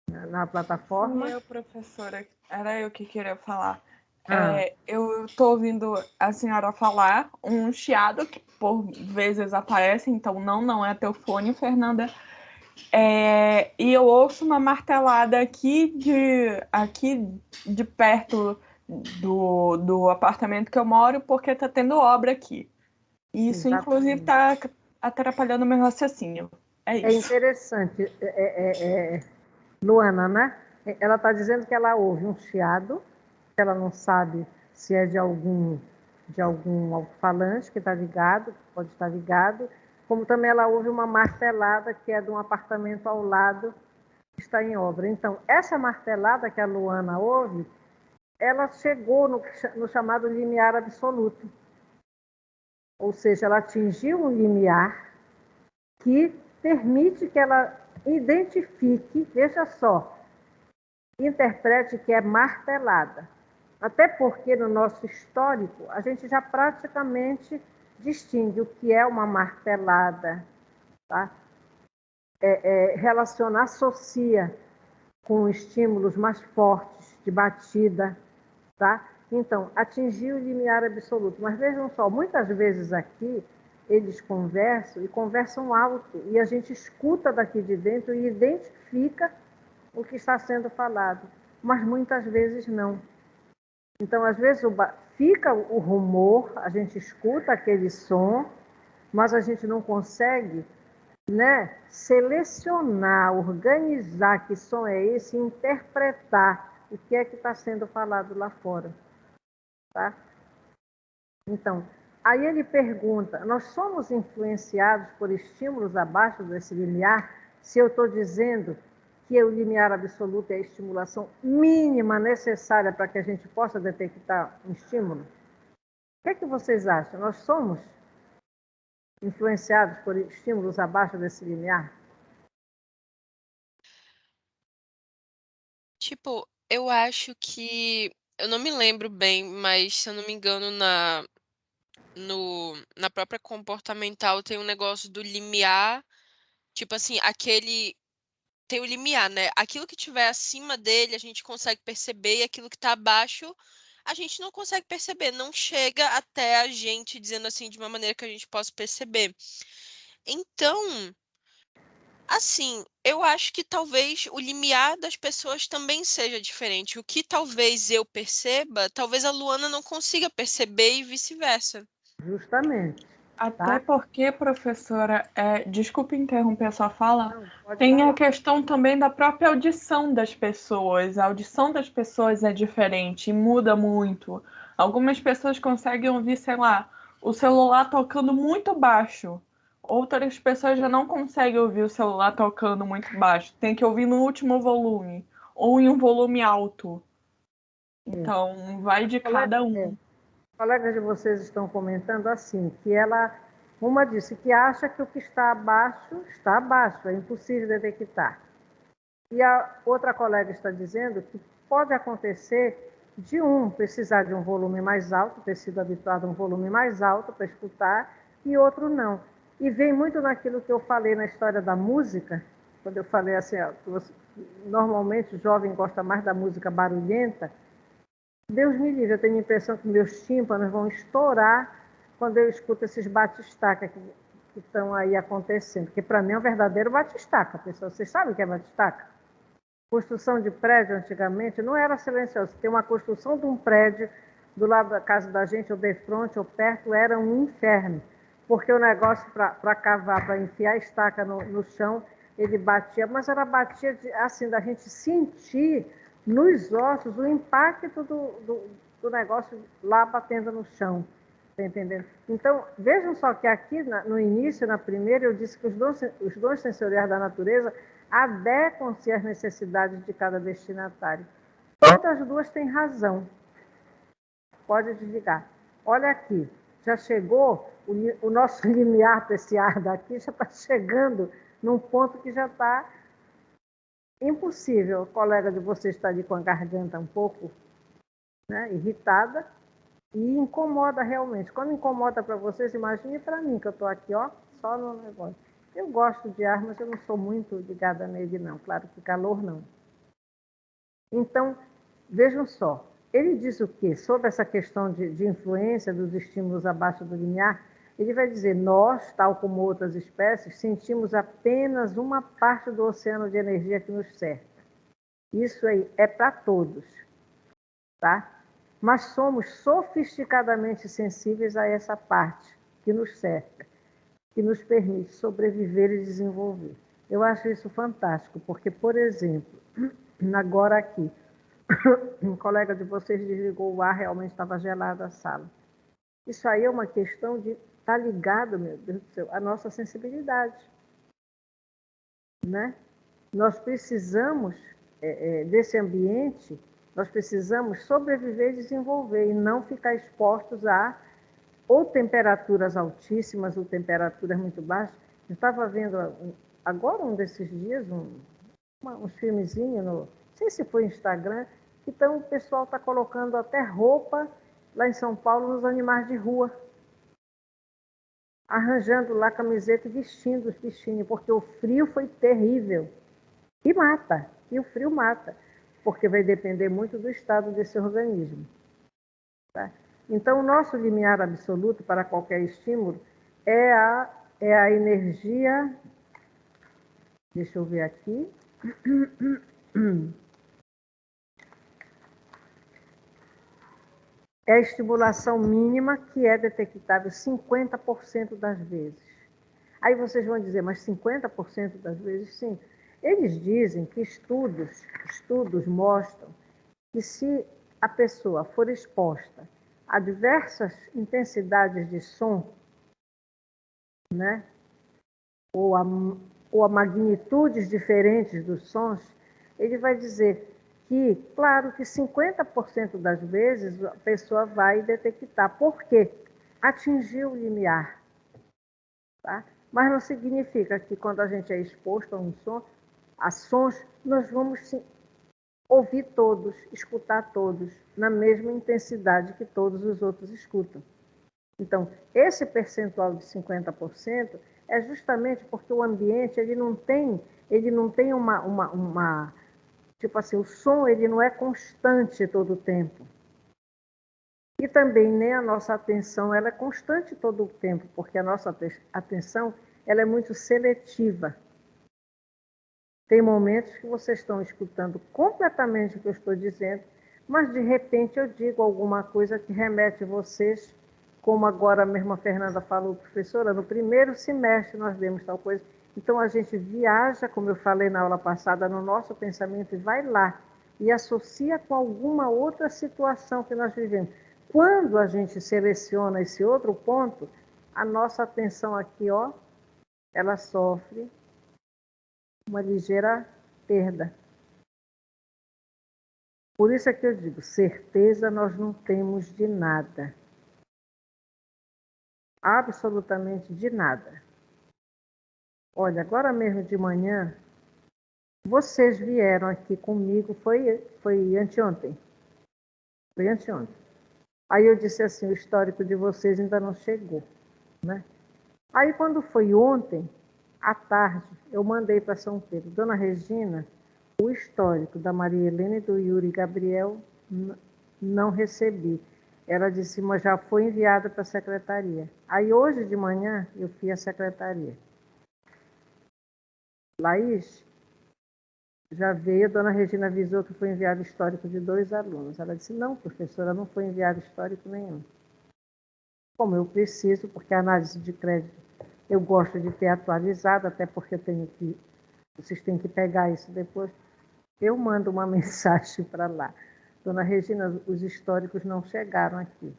na plataforma? Eu, professora, era eu que queria falar. Ah. Eu estou ouvindo a senhora falar um chiado que por vezes aparece, então não é teu fone, Fernanda. E eu ouço uma martelada aqui de perto do apartamento que eu moro, porque está tendo obra aqui. E isso, Exatamente. inclusive, está atrapalhando o meu raciocínio. É É isso. interessante, Luana, né? Ela está dizendo que ela ouve um chiado, que ela não sabe se é de algum alto-falante que está ligado, que pode estar ligado, como também ela ouve uma martelada que é de um apartamento ao lado que está em obra. Então, essa martelada que a Luana ouve, ela chegou no chamado limiar absoluto. Ou seja, ela atingiu um limiar que permite que ela identifique, veja só, interprete que é martelada. Até porque no nosso histórico a gente já praticamente distingue o que é uma martelada, tá? Relaciona, associa com estímulos mais fortes de batida, tá? Então, atingir o limiar absoluto. Mas vejam só, muitas vezes aqui eles conversam e conversam alto e a gente escuta daqui de dentro e identifica o que está sendo falado, mas muitas vezes não. Então, às vezes fica o rumor, a gente escuta aquele som, mas a gente não consegue, né, selecionar, organizar que som é esse e interpretar o que é que está sendo falado lá fora. Tá? Então, aí ele pergunta, nós somos influenciados por estímulos abaixo desse limiar? Se eu estou dizendo que o limiar absoluto é a estimulação mínima necessária para que a gente possa detectar um estímulo? O que é que vocês acham? Nós somos influenciados por estímulos abaixo desse limiar? Tipo, eu acho que. Eu não me lembro bem, mas se eu não me engano, na própria comportamental tem um negócio do limiar. Tipo assim, aquele. Tem o limiar, né? Aquilo que tiver acima dele a gente consegue perceber, e aquilo que tá abaixo a gente não consegue perceber. Não chega até a gente, dizendo assim, de uma maneira que a gente possa perceber. Então. Assim, eu acho que talvez o limiar das pessoas também seja diferente. O que talvez eu perceba, talvez a Luana não consiga perceber e vice-versa. Justamente. Até Tá? porque, professora, desculpe interromper a sua fala, Não, pode tem a falar. questão também da própria audição das pessoas. A audição das pessoas é diferente e muda muito. Algumas pessoas conseguem ouvir, sei lá, o celular tocando muito baixo. Outras pessoas já não conseguem ouvir o celular tocando muito baixo. Tem que ouvir no último volume ou em um volume alto. Então, vai de cada um. Colegas de vocês estão comentando assim, que uma disse que acha que o que está abaixo, é impossível detectar. E a outra colega está dizendo que pode acontecer de precisar de um volume mais alto, ter sido habituado a um volume mais alto para escutar, e outro não. E vem muito naquilo que eu falei na história da música, quando eu falei assim, normalmente o jovem gosta mais da música barulhenta. Deus me livre, eu tenho a impressão que meus tímpanos vão estourar quando eu escuto esses batistaca que estão aí acontecendo. Porque para mim é um verdadeiro batistaca, pessoal. Vocês sabem o que é batistaca? Construção de prédio antigamente não era silencioso. Tem uma construção de um prédio do lado da casa da gente, ou de frente, ou perto, era um inferno. Porque o negócio para cavar, para enfiar a estaca no chão, ele batia, mas ela batia assim, da gente sentir nos ossos o impacto do negócio lá batendo no chão. Está entendendo? Então, vejam só que aqui no início, na primeira, eu disse que os dons sensoriais da natureza adequam-se às necessidades de cada destinatário. Todas as duas têm razão. Pode desligar. Olha aqui, já chegou o nosso limiar para esse ar daqui, já está chegando num ponto que já está impossível. O colega de vocês está ali com a garganta um pouco, né, irritada e incomoda realmente. Quando incomoda para vocês, imagine para mim, que eu estou aqui, ó, só no negócio. Eu gosto de ar, mas eu não sou muito ligada nele, não. Claro que calor, não. Então, vejam só. Ele diz o quê? Sobre essa questão de influência dos estímulos abaixo do limiar, ele vai dizer, nós, tal como outras espécies, sentimos apenas uma parte do oceano de energia que nos cerca. Isso aí é para todos, tá? Mas somos sofisticadamente sensíveis a essa parte que nos cerca. que nos permite sobreviver e desenvolver. Eu acho isso fantástico, porque, por exemplo, agora aqui, um colega de vocês desligou o ar, realmente estava gelada a sala. Isso aí é uma questão de estar ligado, meu Deus do céu, à nossa sensibilidade, né? Nós precisamos desse ambiente, nós precisamos sobreviver e desenvolver e não ficar expostos a ou temperaturas altíssimas ou temperaturas muito baixas. Eu estava vendo agora um desses dias uns filmezinhos, não sei se foi Instagram, que então o pessoal está colocando até roupa lá em São Paulo nos animais de rua, arranjando lá camiseta e vestindo os bichinhos, porque o frio foi terrível. E mata, e o frio mata, porque vai depender muito do estado desse organismo. Tá? Então, o nosso limiar absoluto para qualquer estímulo é a energia. Deixa eu ver aqui. É a estimulação mínima que é detectável 50% das vezes. Aí vocês vão dizer, mas 50% das vezes sim. Eles dizem que estudos mostram que se a pessoa for exposta a diversas intensidades de som, né, ou a magnitudes diferentes dos sons, ele vai dizer que, claro que 50% das vezes a pessoa vai detectar. Por quê? Atingiu o limiar. Tá? Mas não significa que quando a gente é exposto a sons, nós vamos ouvir todos, escutar todos, na mesma intensidade que todos os outros escutam. Então, esse percentual de 50% é justamente porque o ambiente ele não tem uma tipo assim, o som ele não é constante todo o tempo. E também nem a nossa atenção ela é constante todo o tempo, porque a nossa atenção ela é muito seletiva. Tem momentos que vocês estão escutando completamente o que eu estou dizendo, mas de repente eu digo alguma coisa que remete vocês, como agora mesmo a Fernanda falou, professora, no primeiro semestre nós demos tal coisa. Então a gente viaja, como eu falei na aula passada, no nosso pensamento e vai lá e associa com alguma outra situação que nós vivemos. Quando a gente seleciona esse outro ponto, a nossa atenção aqui, ó, ela sofre uma ligeira perda. Por isso é que eu digo, certeza nós não temos de nada. Absolutamente de nada. Olha, agora mesmo de manhã, vocês vieram aqui comigo, foi anteontem. Foi anteontem. Aí eu disse assim, o histórico de vocês ainda não chegou, né? Aí quando foi ontem, à tarde, eu mandei para São Pedro, Dona Regina, o histórico da Maria Helena e do Yuri Gabriel não recebi. Ela disse, mas já foi enviada para a secretaria. Aí hoje de manhã eu fui à secretaria. Laís, já veio, a Dona Regina avisou que foi enviado histórico de 2 alunos. Ela disse, não, professora, não foi enviado histórico nenhum. Como eu preciso, porque a análise de crédito eu gosto de ter atualizado, até porque vocês têm que pegar isso depois. Eu mando uma mensagem para lá. Dona Regina, os históricos não chegaram aqui.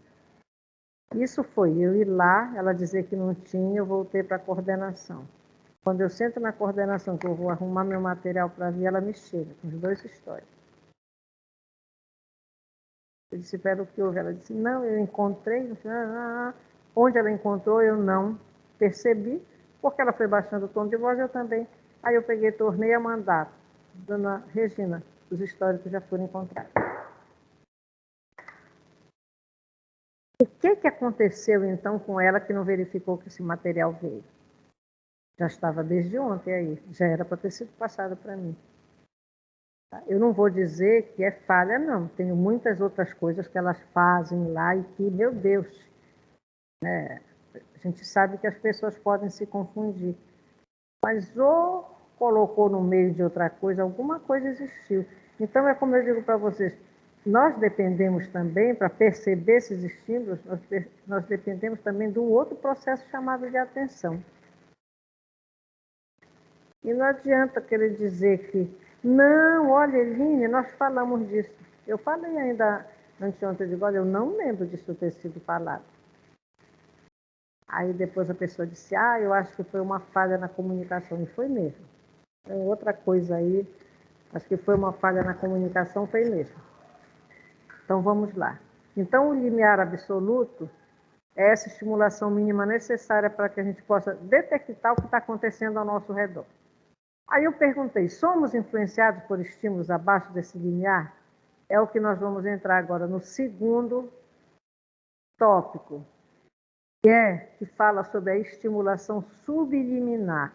Isso foi eu ir lá, ela dizer que não tinha, eu voltei para a coordenação. Quando eu sento na coordenação, que eu vou arrumar meu material para vir, ela me chega com os 2 históricos. Eu disse, pera, o que houve? Ela disse, não, eu encontrei. Onde ela encontrou, eu não percebi, porque ela foi baixando o tom de voz, eu também. Aí eu peguei, tornei a mandar. Dona Regina, os históricos já foram encontrados. O que aconteceu, então, com ela que não verificou que esse material veio? Já estava desde ontem aí, já era para ter sido passado para mim. Eu não vou dizer que é falha, não. Tenho muitas outras coisas que elas fazem lá e que, meu Deus, a gente sabe que as pessoas podem se confundir. Mas ou colocou no meio de outra coisa, alguma coisa existiu. Então, é como eu digo para vocês, nós dependemos também, para perceber esses estímulos, nós dependemos também do outro processo chamado de atenção. E não adianta querer dizer que, não, olha, Eline, nós falamos disso. Eu falei ainda anteontem, de agora, eu não lembro disso ter sido falado. Aí depois a pessoa disse, eu acho que foi uma falha na comunicação. E foi mesmo. É outra coisa aí, acho que foi uma falha na comunicação, foi mesmo. Então vamos lá. Então o limiar absoluto é essa estimulação mínima necessária para que a gente possa detectar o que está acontecendo ao nosso redor. Aí eu perguntei, somos influenciados por estímulos abaixo desse limiar? É o que nós vamos entrar agora no segundo tópico, que fala sobre a estimulação subliminar,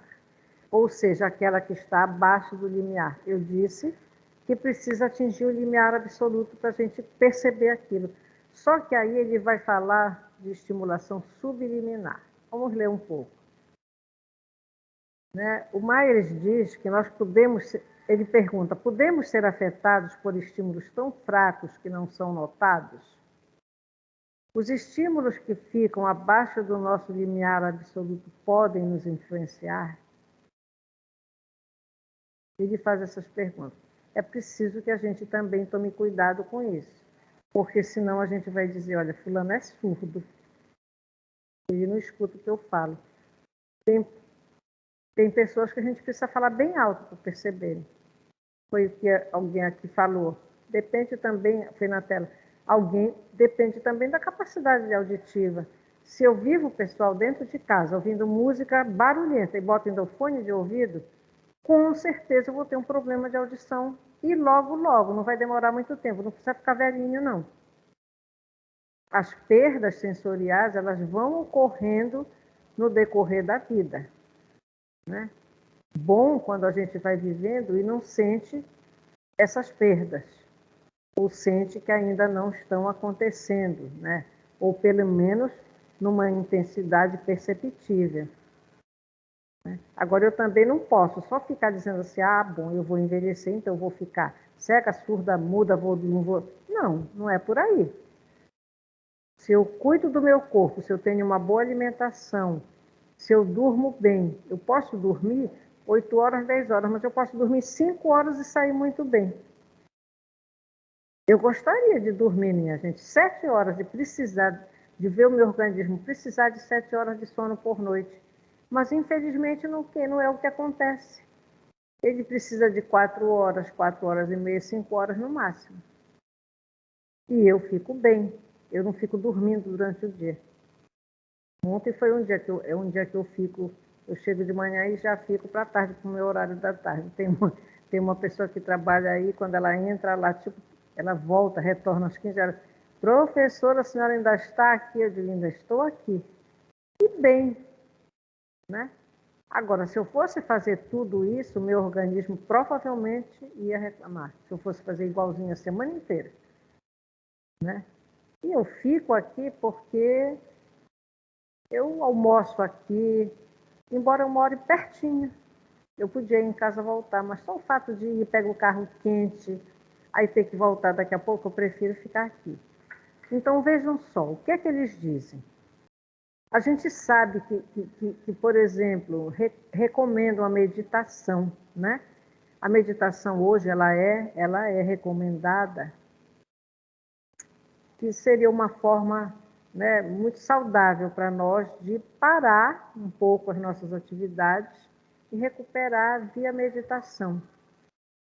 ou seja, aquela que está abaixo do limiar. Eu disse que precisa atingir o limiar absoluto para a gente perceber aquilo. Só que aí ele vai falar de estimulação subliminar. Vamos ler um pouco. O Myers diz que nós podemos, ele pergunta, podemos ser afetados por estímulos tão fracos que não são notados? Os estímulos que ficam abaixo do nosso limiar absoluto podem nos influenciar? Ele faz essas perguntas. É preciso que a gente também tome cuidado com isso, porque senão a gente vai dizer, olha, fulano é surdo, ele não escuta o que eu falo. Tem pessoas que a gente precisa falar bem alto para perceberem. Foi o que alguém aqui falou. Depende também, foi na tela, depende também da capacidade auditiva. Se eu vivo o pessoal dentro de casa ouvindo música barulhenta e boto endofone de ouvido, com certeza eu vou ter um problema de audição. E logo, não vai demorar muito tempo, não precisa ficar velhinho, não. As perdas sensoriais, elas vão ocorrendo no decorrer da vida. Bom quando a gente vai vivendo e não sente essas perdas, ou sente que ainda não estão acontecendo, ou pelo menos numa intensidade perceptível. Agora, eu também não posso só ficar dizendo assim, bom, eu vou envelhecer, então eu vou ficar cega, surda, muda, não vou... Não é por aí. Se eu cuido do meu corpo, se eu tenho uma boa alimentação, se eu durmo bem, eu posso dormir 8 horas, 10 horas, mas eu posso dormir 5 horas e sair muito bem. Eu gostaria de dormir, minha gente, 7 horas, de ver o meu organismo precisar de 7 horas de sono por noite. Mas, infelizmente, não é o que acontece. Ele precisa de 4 horas, 4 horas e meia, 5 horas no máximo. E eu fico bem. Eu não fico dormindo durante o dia. Ontem foi um dia que eu fico, eu chego de manhã e já fico para a tarde, para o meu horário da tarde. Tem uma pessoa que trabalha aí, quando ela entra lá, ela volta, retorna às 15 horas. Professora, a senhora ainda está aqui? Eu digo, ainda estou aqui. E bem, Agora, se eu fosse fazer tudo isso, o meu organismo provavelmente ia reclamar. Se eu fosse fazer igualzinho a semana inteira. E eu fico aqui porque eu almoço aqui, embora eu more pertinho. Eu podia ir em casa voltar, mas só o fato de ir, pego o carro quente, aí ter que voltar daqui a pouco, eu prefiro ficar aqui. Então, vejam só, o que é que eles dizem? A gente sabe que por exemplo, recomendam a meditação, A meditação hoje, ela é recomendada, que seria uma forma muito saudável para nós de parar um pouco as nossas atividades e recuperar via meditação.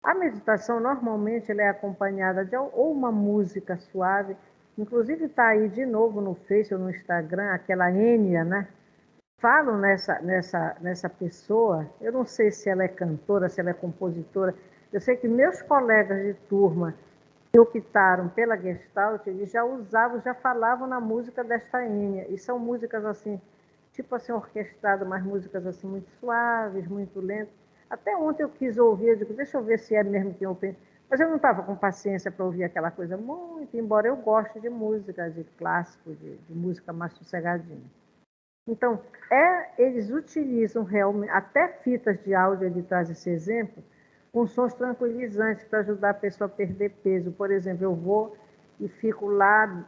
A meditação, normalmente, ela é acompanhada de ou uma música suave, inclusive está aí de novo no Face ou no Instagram, aquela Enya, Falam nessa pessoa, eu não sei se ela é cantora, se ela é compositora, eu sei que meus colegas de turma que optaram pela Gestalt, eles já falavam na música desta Enya, e são músicas assim, tipo assim, orquestradas, mas músicas assim muito suaves, muito lentas. Até ontem eu quis ouvir, eu digo, deixa eu ver se é mesmo que eu penso. Mas eu não estava com paciência para ouvir aquela coisa muito, embora eu goste de música, de clássico, de música mais sossegadinha. Então, eles utilizam realmente, até fitas de áudio, ele traz esse exemplo, com sons tranquilizantes para ajudar a pessoa a perder peso. Por exemplo, eu vou e fico lá,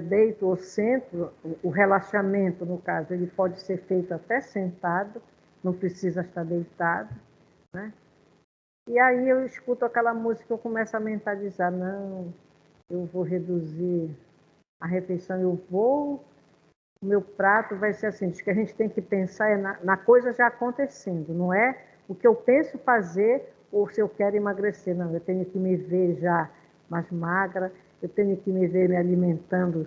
deito ou sento, o relaxamento, no caso, ele pode ser feito até sentado, não precisa estar deitado. né? E aí eu escuto aquela música e eu começo a mentalizar, não, eu vou reduzir a refeição, o meu prato vai ser assim. Diz que a gente tem que pensar na coisa já acontecendo, não é o que eu penso fazer ou se eu quero emagrecer. Não, eu tenho que me ver já mais magra, eu tenho que me ver me alimentando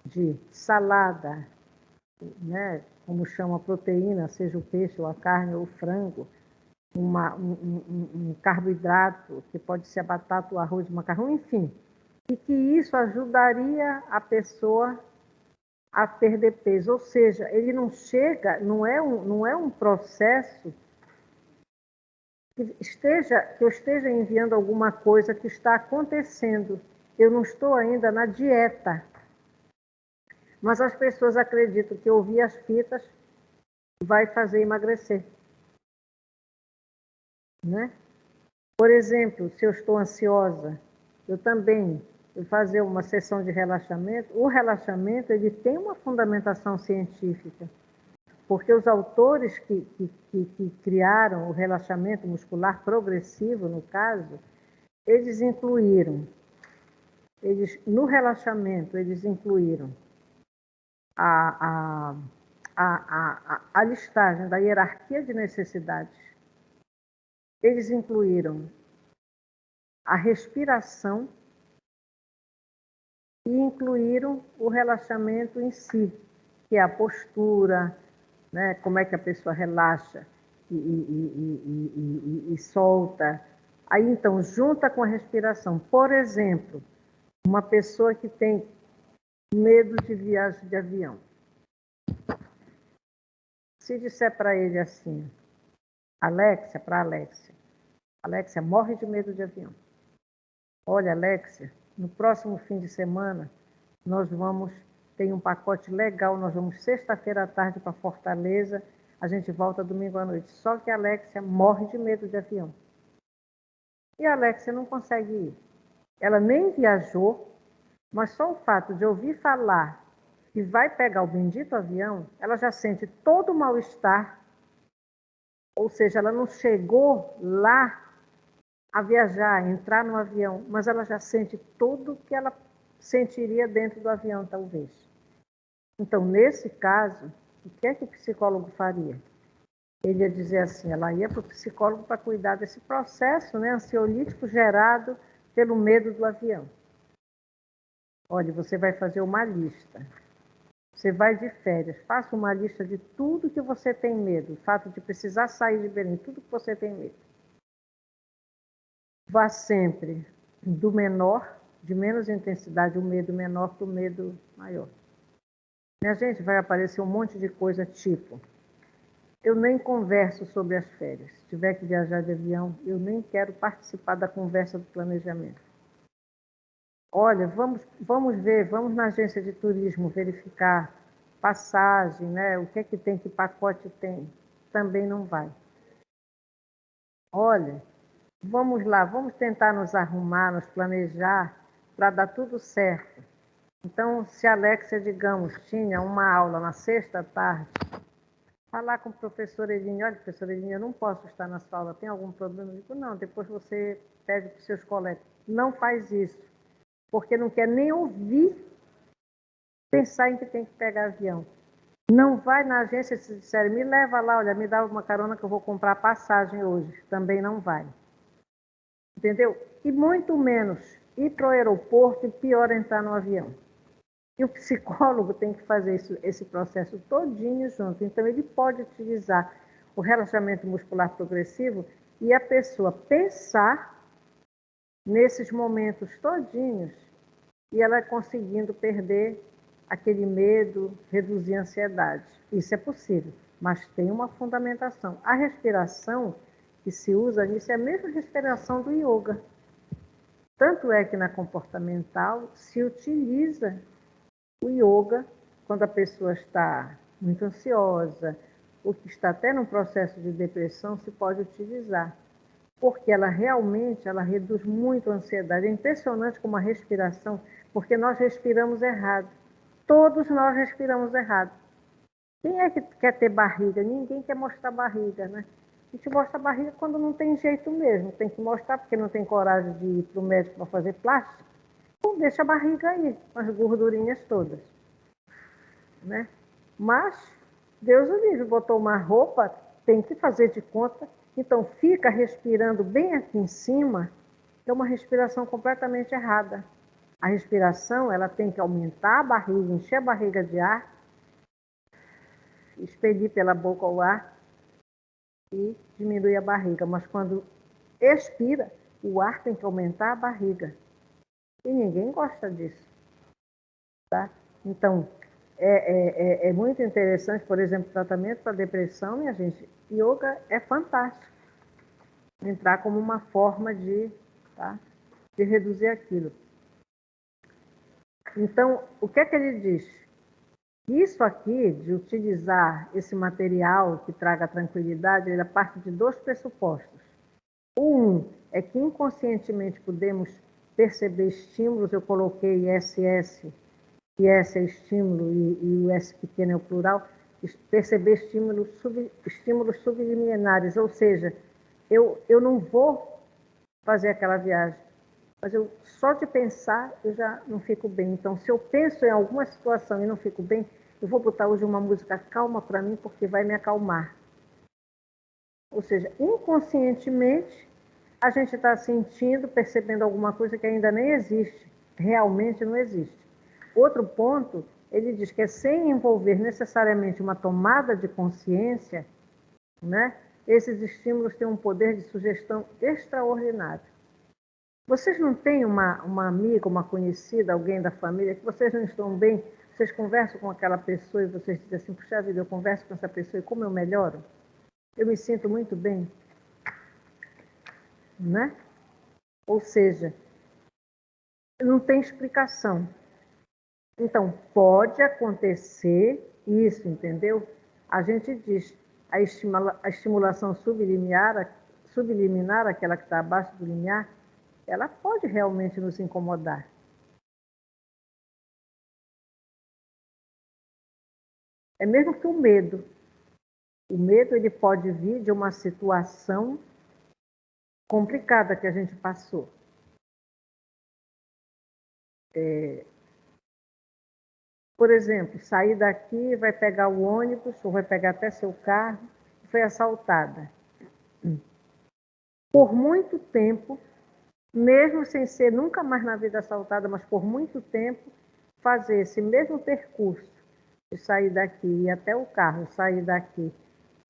de salada, né, como chama a proteína, seja o peixe ou a carne ou o frango, um carboidrato, que pode ser a batata, o arroz, o macarrão, enfim. E que isso ajudaria a pessoa a perder peso. Ou seja, ele não chega, não é um processo que eu esteja enviando alguma coisa que está acontecendo. Eu não estou ainda na dieta. Mas as pessoas acreditam que ouvir as fitas vai fazer emagrecer, né? Por exemplo, se eu estou ansiosa, eu também vou fazer uma sessão de relaxamento. O relaxamento ele tem uma fundamentação científica, porque os autores que criaram o relaxamento muscular progressivo, no caso, eles incluíram, no relaxamento, eles incluíram a listagem da hierarquia de necessidades. Eles incluíram a respiração e incluíram o relaxamento em si, que é a postura, né? Como é que a pessoa relaxa e solta. Aí, então, junta com a respiração. Por exemplo, uma pessoa que tem medo de viagem de avião. Se disser para ele assim, Alexia, Alexia morre de medo de avião. Olha, Alexia, no próximo fim de semana, nós tem um pacote legal, nós vamos sexta-feira à tarde para Fortaleza, a gente volta domingo à noite. Só que a Alexia morre de medo de avião. E a Alexia não consegue ir. Ela nem viajou, mas só o fato de ouvir falar que vai pegar o bendito avião, ela já sente todo o mal-estar, ou seja, ela não chegou lá a viajar, entrar no avião, mas ela já sente tudo que ela sentiria dentro do avião, talvez. Então, nesse caso, o que é que o psicólogo faria? Ele ia dizer assim, ela ia para o psicólogo para cuidar desse processo, né, ansiolítico gerado pelo medo do avião. Olha, você vai fazer uma lista. Você vai de férias, faça uma lista de tudo que você tem medo, o fato de precisar sair de Belém, tudo que você tem medo. Vá sempre do menor, de menos intensidade, o medo menor para o medo maior. Minha gente, vai aparecer um monte de coisa tipo, eu nem converso sobre as férias. Se tiver que viajar de avião, eu nem quero participar da conversa do planejamento. Olha, vamos ver, vamos na agência de turismo verificar passagem, né? O que é que tem, que pacote tem. Também não vai. Olha, vamos lá, vamos tentar nos arrumar, nos planejar para dar tudo certo. Então, se a Alexia, digamos, tinha uma aula na sexta tarde, falar com o professor Elinho, olha, professor Elinho, eu não posso estar na sua aula, tem algum problema? Eu digo, não, depois você pede para os seus colegas. Não faz isso, porque não quer nem ouvir pensar em que tem que pegar avião. Não vai na agência se disserem, me leva lá, olha, me dá uma carona que eu vou comprar passagem hoje. Também não vai. Entendeu? E muito menos ir para o aeroporto e pior entrar no avião. E o psicólogo tem que fazer esse processo todinho junto. Então, ele pode utilizar o relaxamento muscular progressivo e a pessoa pensar nesses momentos todinhos e ela conseguindo perder aquele medo, reduzir a ansiedade. Isso é possível, mas tem uma fundamentação. A respiração que se usa nisso é a mesma respiração do yoga. Tanto é que na comportamental se utiliza o yoga quando a pessoa está muito ansiosa, ou que está até num processo de depressão, se pode utilizar. Porque ela realmente reduz muito a ansiedade. É impressionante como a respiração, porque nós respiramos errado. Todos nós respiramos errado. Quem é que quer ter barriga? Ninguém quer mostrar barriga, né? A gente mostra a barriga quando não tem jeito mesmo. Tem que mostrar porque não tem coragem de ir para o médico para fazer plástico. Então deixa a barriga aí, com as gordurinhas todas. Né? Mas, Deus o livre, botou uma roupa, tem que fazer de conta. Então fica respirando bem aqui em cima, é uma respiração completamente errada. A respiração, ela tem que aumentar a barriga, encher a barriga de ar, expelir pela boca o ar e diminuir a barriga. Mas quando expira, o ar tem que aumentar a barriga. E ninguém gosta disso. Tá? Então, é muito interessante, por exemplo, tratamento para depressão, minha gente, yoga é fantástico. Entrar como uma forma de reduzir aquilo. Então, o que é que ele diz? Isso aqui, de utilizar esse material que traga tranquilidade, ele parte de dois pressupostos. Um é que inconscientemente podemos perceber estímulos, eu coloquei SS, que S é estímulo e o S pequeno é o plural, perceber estímulos subliminares, ou seja, eu não vou fazer aquela viagem, mas só de pensar eu já não fico bem. Então, se eu penso em alguma situação e não fico bem, eu vou botar hoje uma música calma para mim, porque vai me acalmar. Ou seja, inconscientemente, a gente está sentindo, percebendo alguma coisa que ainda nem existe, realmente não existe. Outro ponto, ele diz que é sem envolver necessariamente uma tomada de consciência, né? Esses estímulos têm um poder de sugestão extraordinário. Vocês não têm uma amiga, uma conhecida, alguém da família, que vocês não estão bem, vocês conversam com aquela pessoa e vocês dizem assim, puxa vida, eu converso com essa pessoa e como eu melhoro? Eu me sinto muito bem. Né? Ou seja, não tem explicação. Então, pode acontecer isso, entendeu? A gente diz, a estimulação subliminar, aquela que está abaixo do limiar, ela pode realmente nos incomodar. É mesmo que o medo. O medo ele pode vir de uma situação complicada que a gente passou. Por exemplo, sair daqui, vai pegar o ônibus, ou vai pegar até seu carro, e foi assaltada. Por muito tempo, mesmo sem ser nunca mais na vida assaltada, mas por muito tempo, fazer esse mesmo percurso de sair daqui e até o carro, sair daqui,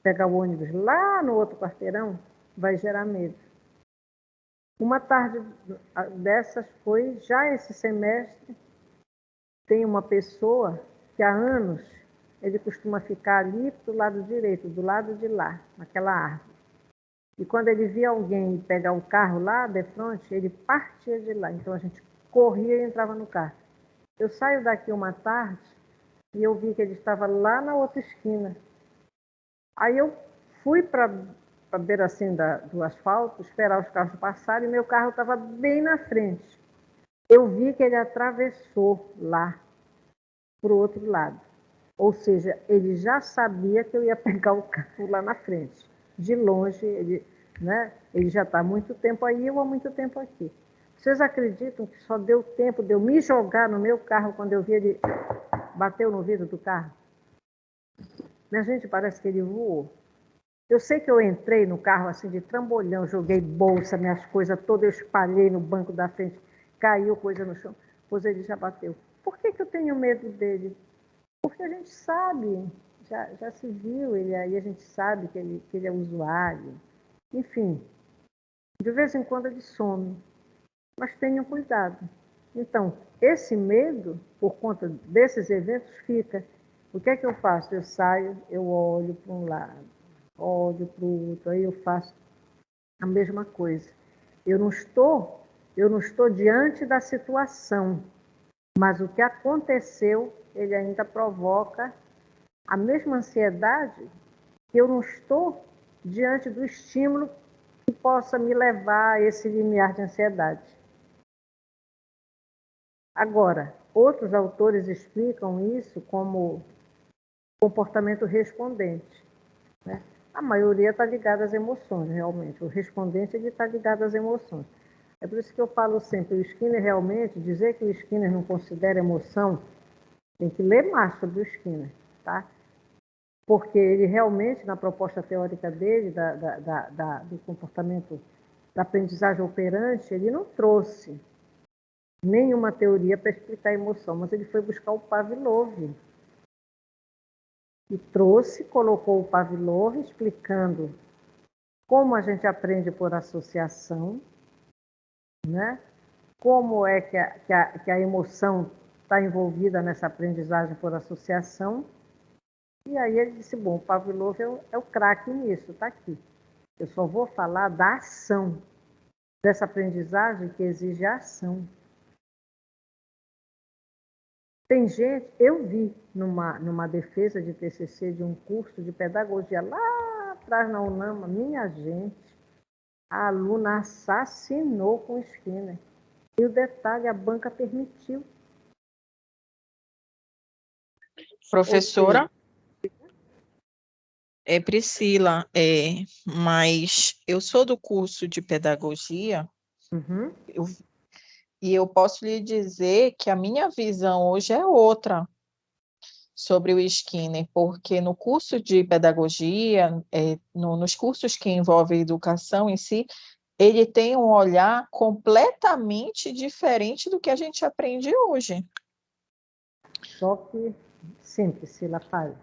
pegar o ônibus lá no outro quarteirão, vai gerar medo. Uma tarde dessas foi, já esse semestre, tem uma pessoa que há anos ele costuma ficar ali do lado direito, do lado de lá, naquela árvore. E quando ele via alguém pegar o carro lá de frente, ele partia de lá. Então a gente corria e entrava no carro. Eu saio daqui uma tarde e eu vi que ele estava lá na outra esquina. Aí eu fui para a beira assim do asfalto, esperar os carros passarem, e meu carro estava bem na frente. Eu vi que ele atravessou lá, para o outro lado. Ou seja, ele já sabia que eu ia pegar o carro lá na frente. De longe, ele já está há muito tempo aí, eu há muito tempo aqui. Vocês acreditam que só deu tempo de eu me jogar no meu carro quando eu vi ele bateu no vidro do carro? Minha gente, parece que ele voou. Eu sei que eu entrei no carro assim de trambolhão, joguei bolsa, minhas coisas todas, eu espalhei no banco da frente, caiu coisa no chão, pois ele já bateu. Por que eu tenho medo dele? Porque a gente sabe, já se viu ele aí, a gente sabe que ele é usuário. Enfim, de vez em quando ele some, mas tenham cuidado. Então, esse medo, por conta desses eventos, fica. O que é que eu faço? Eu saio, eu olho para um lado, olho para o outro, aí eu faço a mesma coisa. Eu não estou diante da situação, mas o que aconteceu, ele ainda provoca a mesma ansiedade que eu não estou diante do estímulo que possa me levar a esse limiar de ansiedade. Agora, outros autores explicam isso como comportamento respondente. Né? A maioria está ligada às emoções, realmente. O respondente está ligado às emoções. É por isso que eu falo sempre, o Skinner realmente, dizer que o Skinner não considera emoção, tem que ler mais sobre o Skinner, tá? Porque ele realmente, na proposta teórica dele, do comportamento, da aprendizagem operante, ele não trouxe nenhuma teoria para explicar a emoção, mas ele foi buscar o Pavlov. E trouxe, colocou o Pavlov explicando como a gente aprende por associação, né? Como é que a emoção está envolvida nessa aprendizagem por associação. E aí ele disse, bom, o Pavlov é o craque nisso, está aqui. Eu só vou falar da ação, dessa aprendizagem que exige a ação. Tem gente, eu vi numa defesa de TCC de um curso de pedagogia lá atrás na UNAMA, minha gente, a aluna assassinou com o Skinner. E o detalhe, a banca permitiu. Professora, Priscila, mas eu sou do curso de pedagogia, Uhum. e eu posso lhe dizer que a minha visão hoje é outra sobre o Skinner, porque no curso de pedagogia, nos cursos que envolvem educação em si, ele tem um olhar completamente diferente do que a gente aprende hoje. Só que, sim, Priscila, fale.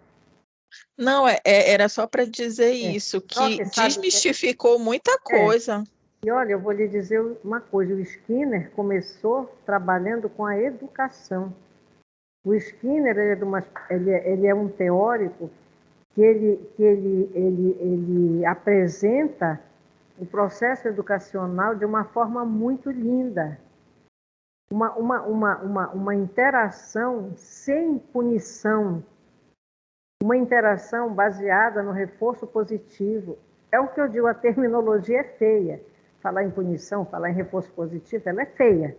Não, era só para dizer isso, que desmistificou muita coisa. E olha, eu vou lhe dizer uma coisa, o Skinner começou trabalhando com a educação. O Skinner ele é um teórico que ele apresenta o processo educacional de uma forma muito linda. Uma interação sem punição, uma interação baseada no reforço positivo. É o que eu digo, a terminologia é feia. Falar em punição, falar em reforço positivo, ela é feia,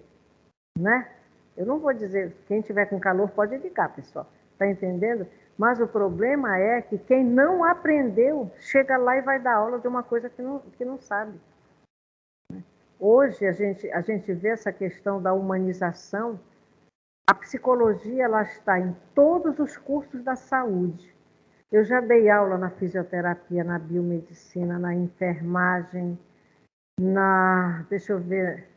né? Eu não vou dizer, quem tiver com calor pode ligar, pessoal. Está entendendo? Mas o problema é que quem não aprendeu, chega lá e vai dar aula de uma coisa que não sabe. Hoje, a gente vê essa questão da humanização. A psicologia ela está em todos os cursos da saúde. Eu já dei aula na fisioterapia, na biomedicina, na enfermagem, deixa eu ver,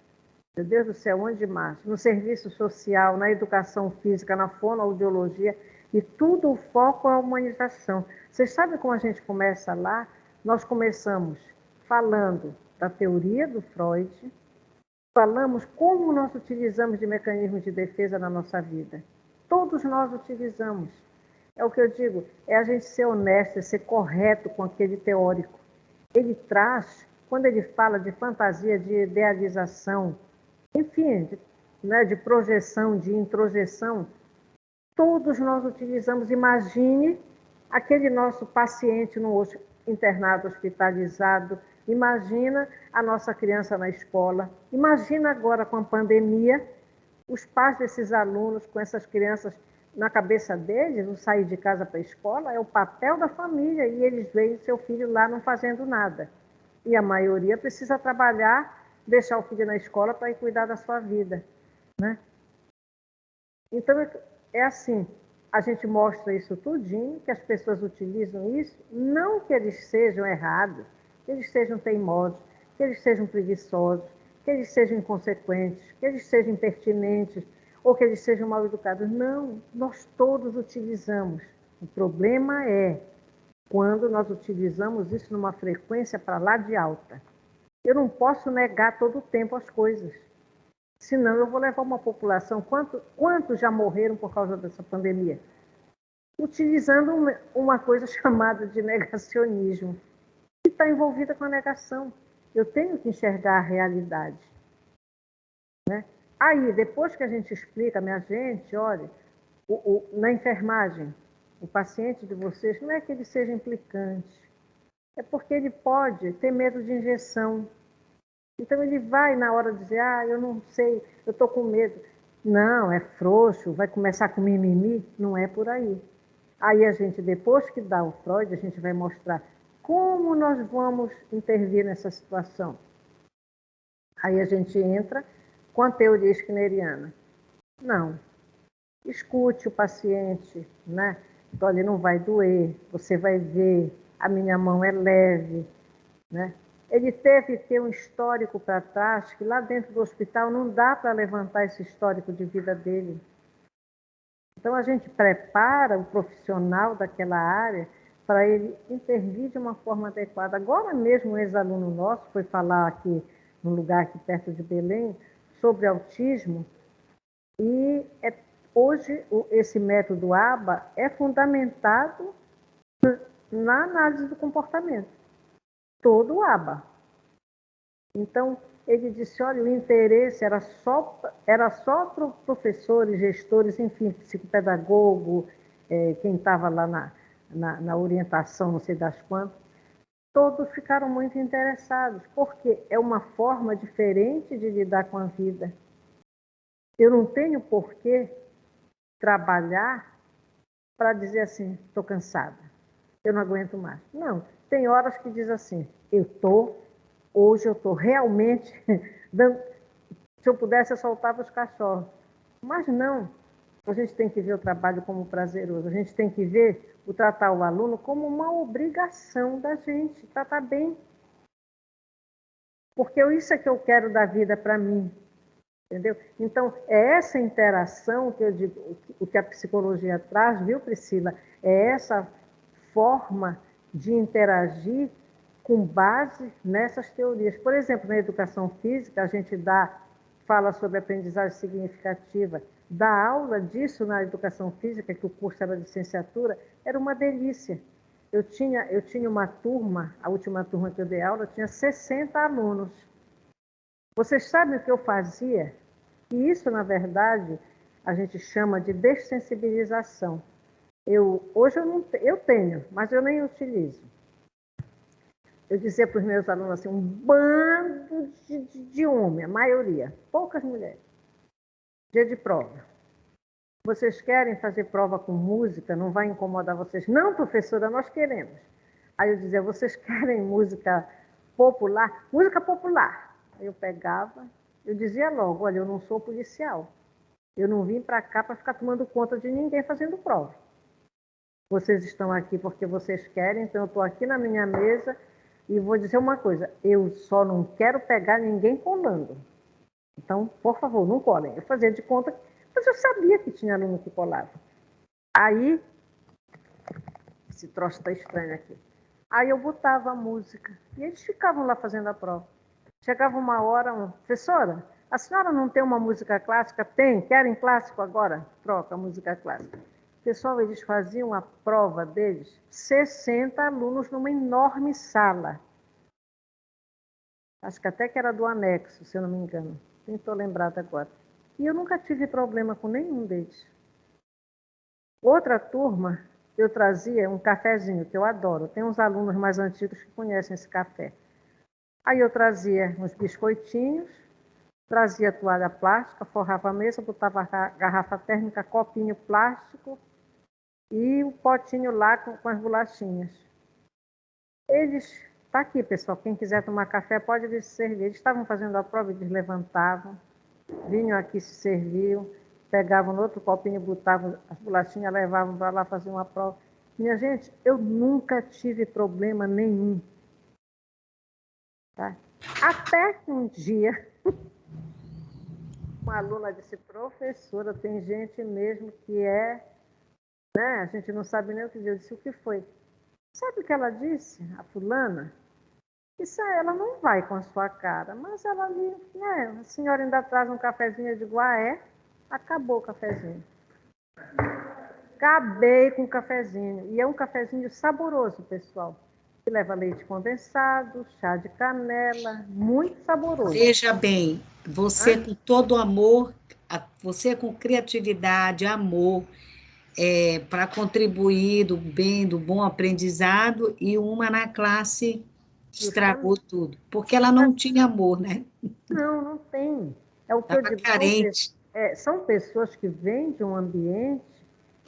meu Deus do céu, onde mais? No serviço social, na educação física, na fonoaudiologia, e tudo o foco é a humanização. Vocês sabem como a gente começa lá? Nós começamos falando da teoria do Freud, falamos como nós utilizamos de mecanismos de defesa na nossa vida. Todos nós utilizamos. É o que eu digo, é a gente ser honesto, é ser correto com aquele teórico. Ele traz, quando ele fala de fantasia, de idealização, enfim, de projeção, de introjeção, todos nós utilizamos. Imagine aquele nosso paciente no internado hospitalizado, imagina a nossa criança na escola, imagina agora com a pandemia, os pais desses alunos com essas crianças na cabeça deles, não sair de casa para a escola, é o papel da família, e eles veem seu filho lá não fazendo nada. E a maioria precisa trabalhar, deixar o filho na escola para ir cuidar da sua vida, né? Então, é assim, a gente mostra isso tudinho, que as pessoas utilizam isso, não que eles sejam errados, que eles sejam teimosos, que eles sejam preguiçosos, que eles sejam inconsequentes, que eles sejam impertinentes, ou que eles sejam mal educados. Não, nós todos utilizamos. O problema é quando nós utilizamos isso numa frequência para lá de alta. Eu não posso negar todo o tempo as coisas, senão eu vou levar uma população. Quantos já morreram por causa dessa pandemia? Utilizando uma coisa chamada de negacionismo, que está envolvida com a negação. Eu tenho que enxergar a realidade, né? Aí, depois que a gente explica, minha gente, olha, na enfermagem, o paciente de vocês, não é que ele seja implicante, é porque ele pode ter medo de injeção. Então, ele vai na hora dizer, eu não sei, eu estou com medo. Não, é frouxo, vai começar com mimimi. Não é por aí. Aí a gente, depois que dá o Freud, a gente vai mostrar Como nós vamos intervir nessa situação? Aí a gente entra com a teoria skinneriana. Não. Escute o paciente, né? Então, olha, não vai doer, você vai ver, a minha mão é leve, né? Ele teve que ter um histórico para trás, que lá dentro do hospital não dá para levantar esse histórico de vida dele. Então, a gente prepara o profissional daquela área para ele intervir de uma forma adequada. Agora mesmo, um ex-aluno nosso foi falar aqui, num lugar aqui perto de Belém, sobre autismo, e hoje esse método ABA é fundamentado na análise do comportamento. Todo o ABA. Então, ele disse, olha, o interesse era só para professores, gestores, enfim, psicopedagogo, quem estava lá na orientação, não sei das quantas, todos ficaram muito interessados, porque é uma forma diferente de lidar com a vida. Eu não tenho por que trabalhar para dizer assim, estou cansada, eu não aguento mais. Não, tem horas que diz assim, hoje eu estou realmente dando... Se eu pudesse, eu soltava os cachorros. Mas não, a gente tem que ver o trabalho como prazeroso, a gente tem que ver o tratar o aluno como uma obrigação da gente, tratar bem. Porque isso é que eu quero da vida para mim. Entendeu? Então, é essa interação que eu digo, o que a psicologia traz, viu, Priscila? É essa forma de interagir com base nessas teorias. Por exemplo, na educação física, a gente fala sobre aprendizagem significativa. Dar aula disso na educação física, que o curso era de licenciatura, era uma delícia. Eu tinha uma turma, a última turma que eu dei aula, tinha 60 alunos. Vocês sabem o que eu fazia? E isso, na verdade, a gente chama de dessensibilização. Hoje eu tenho, mas eu nem utilizo. Eu dizia para os meus alunos assim, um bando de homem, a maioria, poucas mulheres. Dia de prova. Vocês querem fazer prova com música? Não vai incomodar vocês? Não, professora, nós queremos. Aí eu dizia, vocês querem música popular? Música popular. Aí eu pegava, eu dizia logo, olha, eu não sou policial. Eu não vim para cá para ficar tomando conta de ninguém fazendo prova. Vocês estão aqui porque vocês querem, então eu estou aqui na minha mesa e vou dizer uma coisa, eu só não quero pegar ninguém colando. Então, por favor, não colem. Eu fazia de conta, mas eu sabia que tinha aluno que colava. Aí, esse troço está estranho aqui. Aí eu botava a música e eles ficavam lá fazendo a prova. Chegava uma hora, professora, a senhora não tem uma música clássica? Tem, querem clássico agora? Troca a música clássica. Pessoal, eles faziam a prova deles, 60 alunos numa enorme sala. Acho que até que era do anexo, se eu não me engano. Nem estou lembrada agora. E eu nunca tive problema com nenhum deles. Outra turma, eu trazia um cafezinho, que eu adoro. Tem uns alunos mais antigos que conhecem esse café. Aí eu trazia uns biscoitinhos, trazia toalha plástica, forrava a mesa, botava a garrafa térmica, copinho plástico e o potinho lá com as bolachinhas. Está aqui, pessoal, quem quiser tomar café pode vir se servir. Eles estavam fazendo a prova, eles levantavam, vinham aqui, se serviam, pegavam no outro copinho, botavam as bolachinhas, levavam para lá fazer uma prova. Minha gente, eu nunca tive problema nenhum. Tá? Até que um dia, uma aluna disse, professora, tem gente mesmo que né, a gente não sabe nem o que dizer. Eu disse, o que foi? Sabe o que ela disse, a fulana? Isso ela não vai com a sua cara, mas ela ali, né, a senhora ainda traz um cafezinho, eu digo, acabou o cafezinho. Acabei com o cafezinho, e é um cafezinho saboroso, pessoal. Que leva leite condensado, chá de canela, muito saboroso. Veja bem, você com todo amor, você com criatividade, amor, para contribuir do bem, do bom aprendizado, e uma na classe estragou tudo, porque ela não tinha amor, né? Não tem. É o que eu digo. Carente. São pessoas que vêm de um ambiente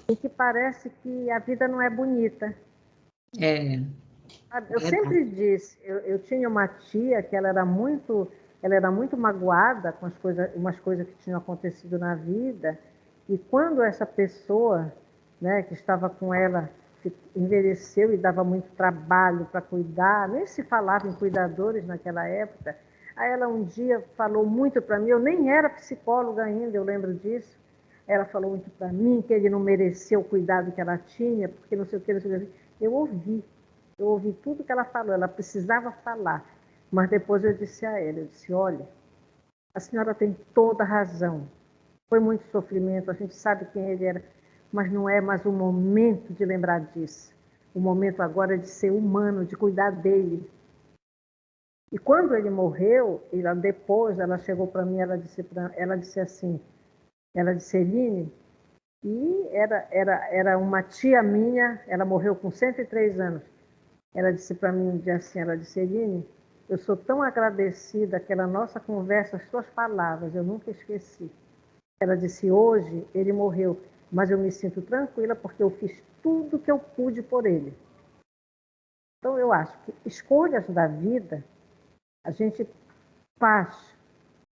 em que parece que a vida não é bonita. Eu sempre disse, eu tinha uma tia que ela era muito magoada com umas coisas que tinham acontecido na vida, e quando essa pessoa, né, que estava com ela envelheceu e dava muito trabalho para cuidar, nem se falava em cuidadores naquela época, aí ela um dia falou muito para mim, eu nem era psicóloga ainda, eu lembro disso, ela falou muito para mim que ele não mereceu o cuidado que ela tinha, porque não sei o que, não sei o que. Eu ouvi tudo que ela falou, ela precisava falar. Mas depois eu disse a ela, olha, a senhora tem toda a razão. Foi muito sofrimento, a gente sabe quem ele era, mas não é mais o momento de lembrar disso. O momento agora é de ser humano, de cuidar dele. E quando ele morreu, depois ela chegou para mim, ela disse assim, ela disse, Eline, e era uma tia minha, ela morreu com 103 anos. Ela disse para mim um dia assim, ela disse, Eline, eu sou tão agradecida àquela nossa conversa, as suas palavras, eu nunca esqueci. Ela disse, hoje ele morreu, mas eu me sinto tranquila porque eu fiz tudo que eu pude por ele. Então eu acho que escolhas da vida a gente faz.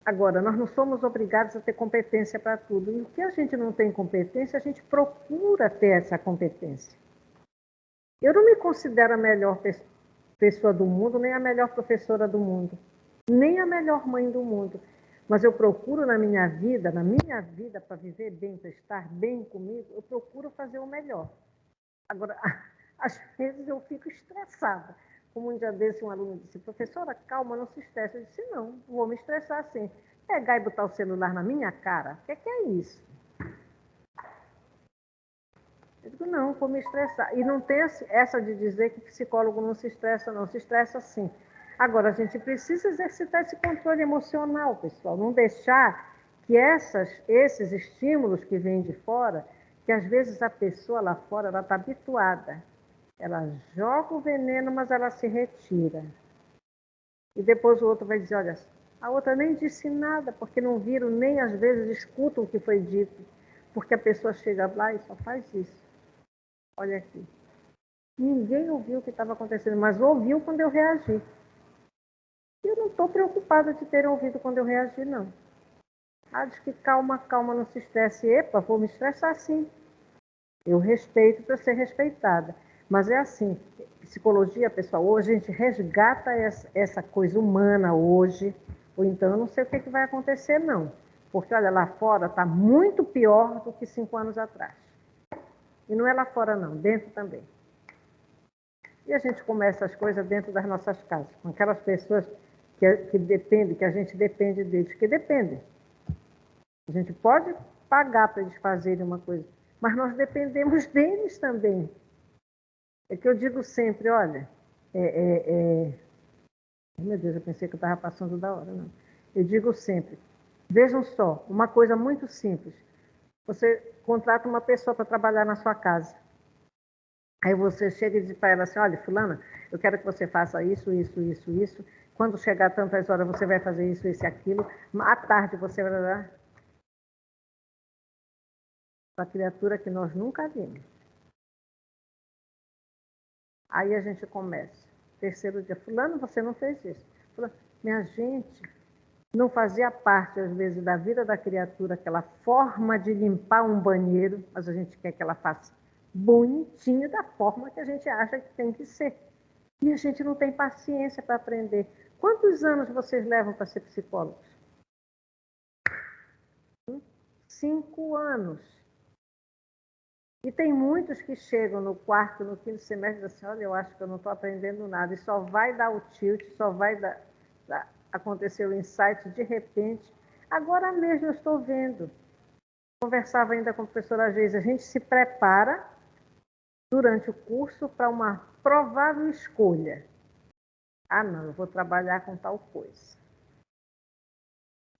Agora, nós não somos obrigados a ter competência para tudo. E o que a gente não tem competência, a gente procura ter essa competência. Eu não me considero a melhor pessoa do mundo, nem a melhor professora do mundo, nem a melhor mãe do mundo. Mas eu procuro na minha vida, para viver bem, para estar bem comigo, eu procuro fazer o melhor. Agora, às vezes eu fico estressada. Como um dia desse, um aluno disse, professora, calma, não se estresse. Eu disse, não vou me estressar assim. Pegar e botar o celular na minha cara, o que é isso? Eu digo, não, vou me estressar. E não tem essa de dizer que o psicólogo não se estressa, não. Se estressa sim. Agora, a gente precisa exercitar esse controle emocional, pessoal. Não deixar que esses estímulos que vêm de fora, que às vezes a pessoa lá fora, ela está habituada. Ela joga o veneno, mas ela se retira. E depois o outro vai dizer, olha, a outra nem disse nada, porque não viram, nem às vezes escutam o que foi dito. Porque a pessoa chega lá e só faz isso. Olha aqui. Ninguém ouviu o que estava acontecendo, mas ouviu quando eu reagi. E eu não estou preocupada de terem ouvido quando eu reagi, não. Ah, diz que calma, calma, não se estresse. Epa, vou me estressar sim. Eu respeito para ser respeitada. Mas é assim, psicologia, pessoal, hoje a gente resgata essa coisa humana hoje, ou então eu não sei o que vai acontecer, não. Porque, olha, lá fora está muito pior do que 5 anos atrás. E não é lá fora, não, dentro também. E a gente começa as coisas dentro das nossas casas, com aquelas pessoas que dependem, que a gente depende deles, que dependem. A gente pode pagar para eles fazerem uma coisa, mas nós dependemos deles também. É que eu digo sempre, olha, meu Deus, eu pensei que eu estava passando da hora, não. Eu digo sempre, vejam só, uma coisa muito simples. Você contrata uma pessoa para trabalhar na sua casa. Aí você chega e diz para ela assim, olha, fulana, eu quero que você faça isso, isso, isso, isso. Quando chegar tantas horas, você vai fazer isso, isso e aquilo. À tarde você vai dar para a criatura que nós nunca vimos. Aí a gente começa. Terceiro dia, fulano, você não fez isso. Fulano, minha gente, não fazia parte, às vezes, da vida da criatura, aquela forma de limpar um banheiro, mas a gente quer que ela faça bonitinho da forma que a gente acha que tem que ser. E a gente não tem paciência para aprender. Quantos anos vocês levam para ser psicólogos? 5 anos. E tem muitos que chegam no quarto, no quinto semestre e dizem assim, olha, eu acho que eu não estou aprendendo nada. E só vai dar o tilt, só vai acontecer o insight de repente. Agora mesmo eu estou vendo. Conversava ainda com a professora Geisa, a gente se prepara durante o curso para uma provável escolha. Ah, não, eu vou trabalhar com tal coisa.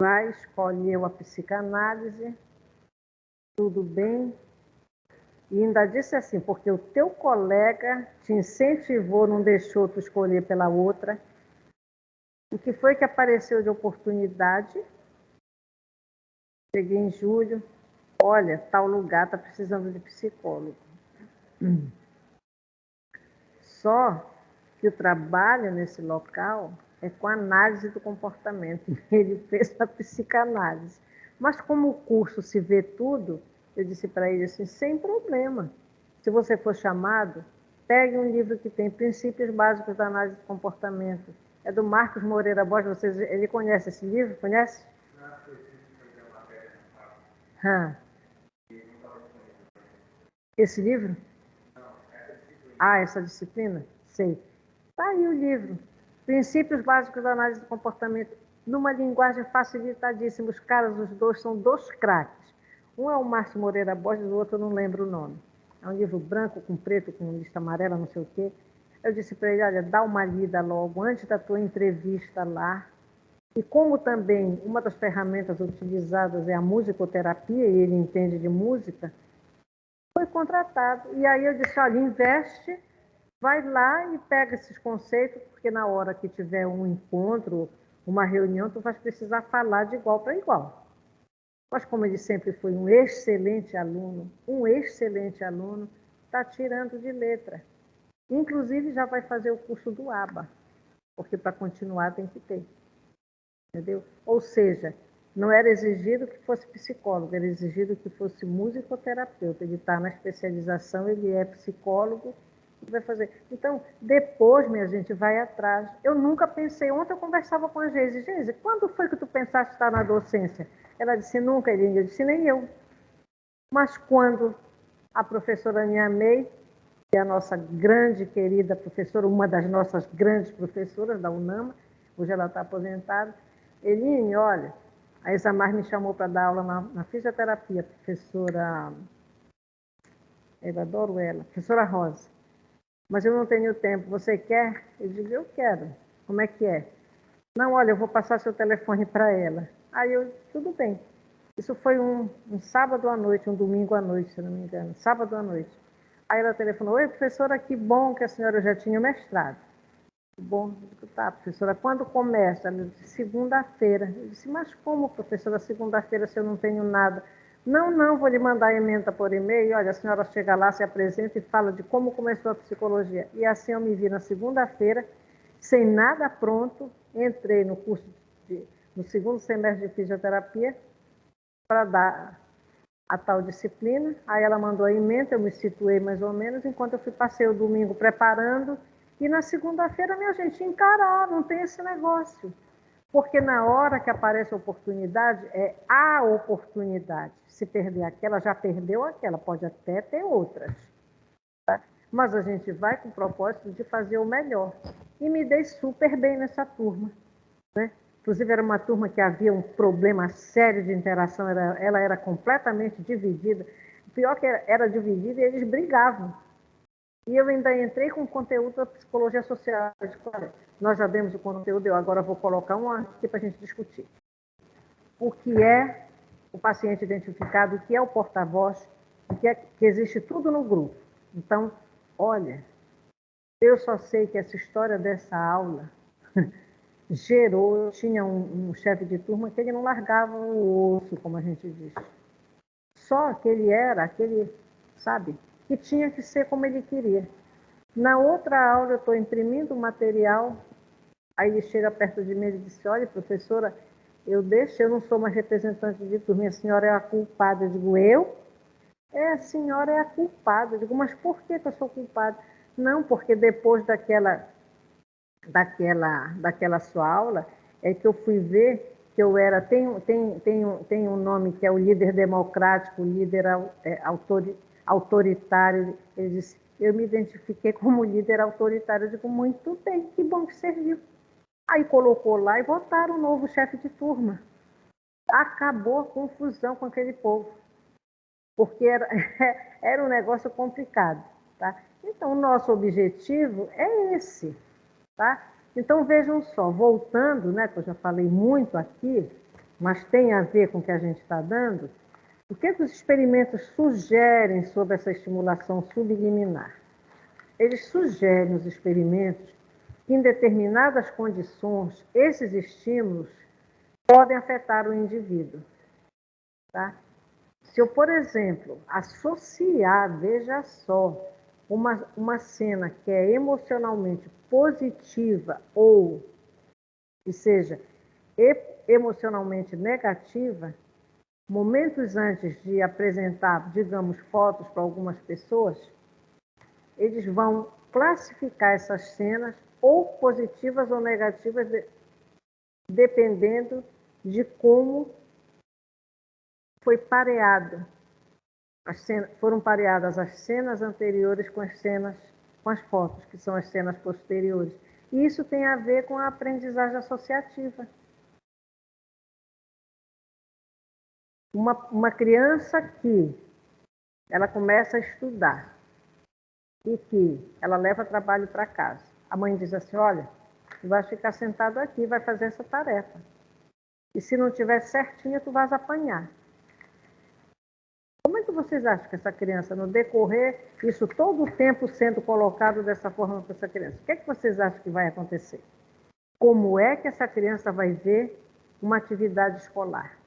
Vai, escolheu a psicanálise, tudo bem. E ainda disse assim, porque o teu colega te incentivou, não deixou tu escolher pela outra. O que foi que apareceu de oportunidade? Cheguei em julho, olha, tal lugar está precisando de psicólogo. Só que o trabalho nesse local é com análise do comportamento. Ele fez a psicanálise. Mas como o curso se vê tudo, eu disse para ele assim, sem problema. Se você for chamado, pegue um livro que tem Princípios Básicos da Análise do Comportamento. É do Marcos Moreira Borges. Ele conhece esse livro? Conhece? Esse livro? Ah, essa disciplina? Sei. Está aí o livro. Princípios Básicos da Análise do Comportamento, numa linguagem facilitadíssima. Os caras, os dois, são dois craques. Um é o Márcio Moreira Borges, o outro eu não lembro o nome. É um livro branco, com preto, com lista amarela, não sei o quê. Eu disse para ele, olha, dá uma lida logo, antes da tua entrevista lá. E como também uma das ferramentas utilizadas é a musicoterapia, e ele entende de música, foi contratado. E aí eu disse, olha, investe, vai lá e pega esses conceitos, porque na hora que tiver um encontro, uma reunião, tu vais precisar falar de igual para igual. Mas como ele sempre foi um excelente aluno, está tirando de letra. Inclusive já vai fazer o curso do ABA, porque para continuar tem que ter. Entendeu? Ou seja, não era exigido que fosse psicólogo, era exigido que fosse musicoterapeuta. Ele está na especialização, ele é psicólogo, vai fazer. Então, depois, minha gente, vai atrás. Eu nunca pensei, ontem eu conversava com a Geise, Geise, quando foi que tu pensaste estar na docência? Ela disse, nunca, Elinha. Eu disse, nem eu. Mas quando a professora Aninha May, que é a nossa grande querida professora, uma das nossas grandes professoras da UNAMA, hoje ela está aposentada, Eline, olha, a Isamar me chamou para dar aula na fisioterapia, professora, eu adoro ela, professora Rosa, mas eu não tenho tempo, você quer? Eu digo, eu quero. Como é que é? Não, olha, eu vou passar seu telefone para ela. Aí eu, tudo bem. Isso foi um sábado à noite, um domingo à noite, se não me engano, sábado à noite. Aí ela telefonou, oi, professora, que bom que a senhora já tinha mestrado. Bom, eu digo, tá, professora, quando começa? Ela disse, segunda-feira. Eu disse, mas como, professora, segunda-feira se eu não tenho nada? Não, vou lhe mandar a ementa por e-mail, olha, a senhora chega lá, se apresenta e fala de como começou a psicologia. E assim eu me vi na segunda-feira, sem nada pronto, entrei no curso, no segundo semestre de fisioterapia, para dar a tal disciplina. Aí ela mandou a ementa, eu me situei mais ou menos, enquanto eu passei o domingo preparando, e na segunda-feira, minha gente, encarar, não tem esse negócio. Porque na hora que aparece a oportunidade, é a oportunidade. Se perder aquela, já perdeu aquela, pode até ter outras. Tá? Mas a gente vai com o propósito de fazer o melhor. E me dei super bem nessa turma. Né? Inclusive, era uma turma que havia um problema sério de interação, ela era completamente dividida. O pior que era dividida e eles brigavam. E eu ainda entrei com conteúdo da psicologia social. Nós já demos o conteúdo, eu agora vou colocar um aqui para a gente discutir. O que é o paciente identificado, o que é o porta-voz, o que é que existe tudo no grupo. Então, olha, eu só sei que essa história dessa aula gerou, tinha um chefe de turma que ele não largava o osso, como a gente diz. Só que ele era aquele, sabe, que tinha que ser como ele queria. Na outra aula, eu estou imprimindo o material, aí ele chega perto de mim e disse, olha, professora, eu não sou mais representante de turma, a senhora é a culpada. Eu digo, eu? A senhora é a culpada. Eu digo, mas por que eu sou culpada? Não, porque depois daquela sua aula, é que eu fui ver que eu era, tem um nome que é o líder democrático, o líder autoritário. Ele disse, eu me identifiquei como líder autoritário. Eu digo, muito bem, que bom que serviu. Aí colocou lá e votaram o novo chefe de turma. Acabou a confusão com aquele povo, porque era um negócio complicado. Tá? Então, o nosso objetivo é esse. Tá? Então, vejam só, voltando, né, que eu já falei muito aqui, mas tem a ver com o que a gente está dando, o que os experimentos sugerem sobre essa estimulação subliminar? Eles sugerem, os experimentos, que em determinadas condições, esses estímulos podem afetar o indivíduo. Tá? Se eu, por exemplo, associar, veja só, uma cena que é emocionalmente positiva ou que seja emocionalmente negativa, momentos antes de apresentar, digamos, fotos para algumas pessoas, eles vão classificar essas cenas ou positivas ou negativas, dependendo de como foi pareado. Foram pareadas as cenas anteriores com as fotos, que são as cenas posteriores. E isso tem a ver com a aprendizagem associativa. Uma criança que ela começa a estudar e que ela leva trabalho para casa. A mãe diz assim, olha, tu vais ficar sentado aqui, vai fazer essa tarefa. E se não tiver certinha, tu vais apanhar. Como é que vocês acham que essa criança, no decorrer, isso todo o tempo sendo colocado dessa forma para essa criança, o que é que vocês acham que vai acontecer? Como é que essa criança vai ver uma atividade escolar?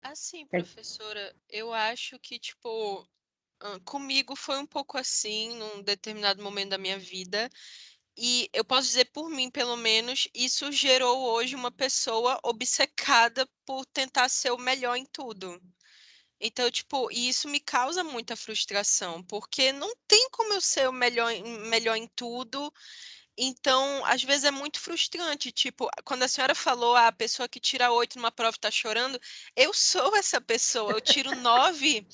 Assim, professora, eu acho que, tipo, comigo foi um pouco assim, num determinado momento da minha vida. E eu posso dizer por mim, pelo menos, isso gerou hoje uma pessoa obcecada por tentar ser o melhor em tudo. Então, tipo, e isso me causa muita frustração, porque não tem como eu ser o melhor em tudo. Então, às vezes é muito frustrante. Tipo, quando a senhora falou, a pessoa que tira 8 numa prova está chorando, eu sou essa pessoa. Eu tiro 9.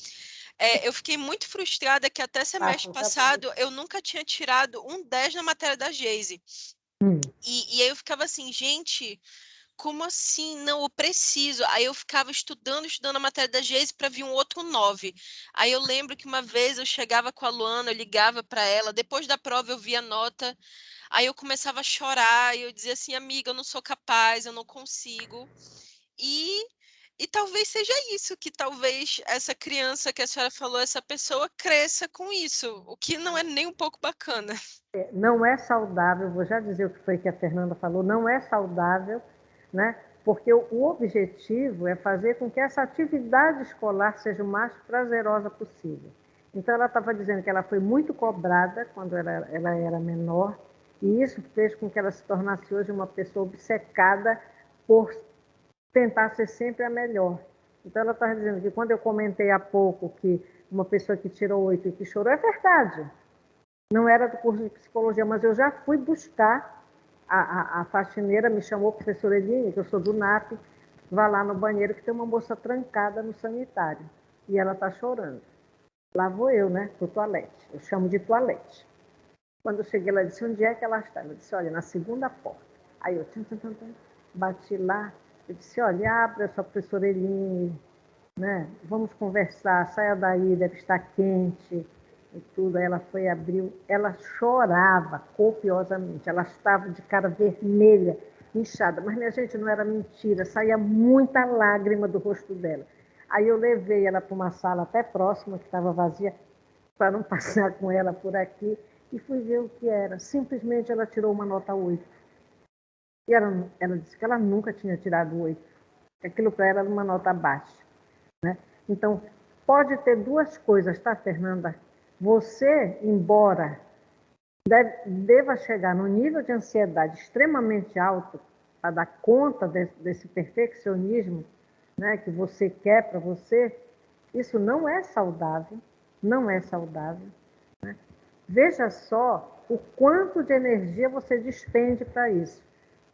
Eu fiquei muito frustrada que até semestre passado eu nunca tinha tirado um 10 na matéria da Geise. E aí eu ficava assim, gente, como assim? Não, eu preciso. Aí eu ficava estudando a matéria da Geise para vir um outro 9. Aí eu lembro que uma vez eu chegava com a Luana, eu ligava para ela, depois da prova eu via a nota, aí eu começava a chorar, e eu dizia assim, amiga, eu não sou capaz, eu não consigo. E talvez seja isso, que talvez essa criança que a senhora falou, essa pessoa cresça com isso, o que não é nem um pouco bacana. Não é saudável, vou já dizer o que foi que a Fernanda falou, não é saudável, né? Porque o objetivo é fazer com que essa atividade escolar seja o mais prazerosa possível. Então, ela estava dizendo que ela foi muito cobrada quando ela era menor, e isso fez com que ela se tornasse hoje uma pessoa obcecada por tentar ser sempre a melhor. Então, ela estava dizendo que quando eu comentei há pouco que uma pessoa que tirou 8 e que chorou, é verdade. Não era do curso de psicologia, mas eu já fui buscar, a faxineira me chamou, professora Eline, que eu sou do NAP, vá lá no banheiro que tem uma moça trancada no sanitário. E ela está chorando. Lá vou eu, né, pro toalete. Eu chamo de toalete. Quando eu cheguei, ela disse, onde é que ela está? Ela disse, olha, na segunda porta. Aí eu bati lá, eu disse, olha, abre a sua professora Eline, né? Vamos conversar, saia daí, deve estar quente e tudo. Aí ela foi, abriu, ela chorava copiosamente, ela estava de cara vermelha, inchada, mas minha gente, não era mentira, saía muita lágrima do rosto dela. Aí eu levei ela para uma sala até próxima, que estava vazia, para não passar com ela por aqui, e fui ver o que era. Simplesmente ela tirou uma nota 8. E ela disse que ela nunca tinha tirado 8. Aquilo para ela era uma nota baixa. Né? Então, pode ter duas coisas, tá, Fernanda? Você, embora deva chegar num nível de ansiedade extremamente alto para dar conta desse perfeccionismo, né, que você quer para você, isso não é saudável, não é saudável. Né? Veja só o quanto de energia você despende para isso.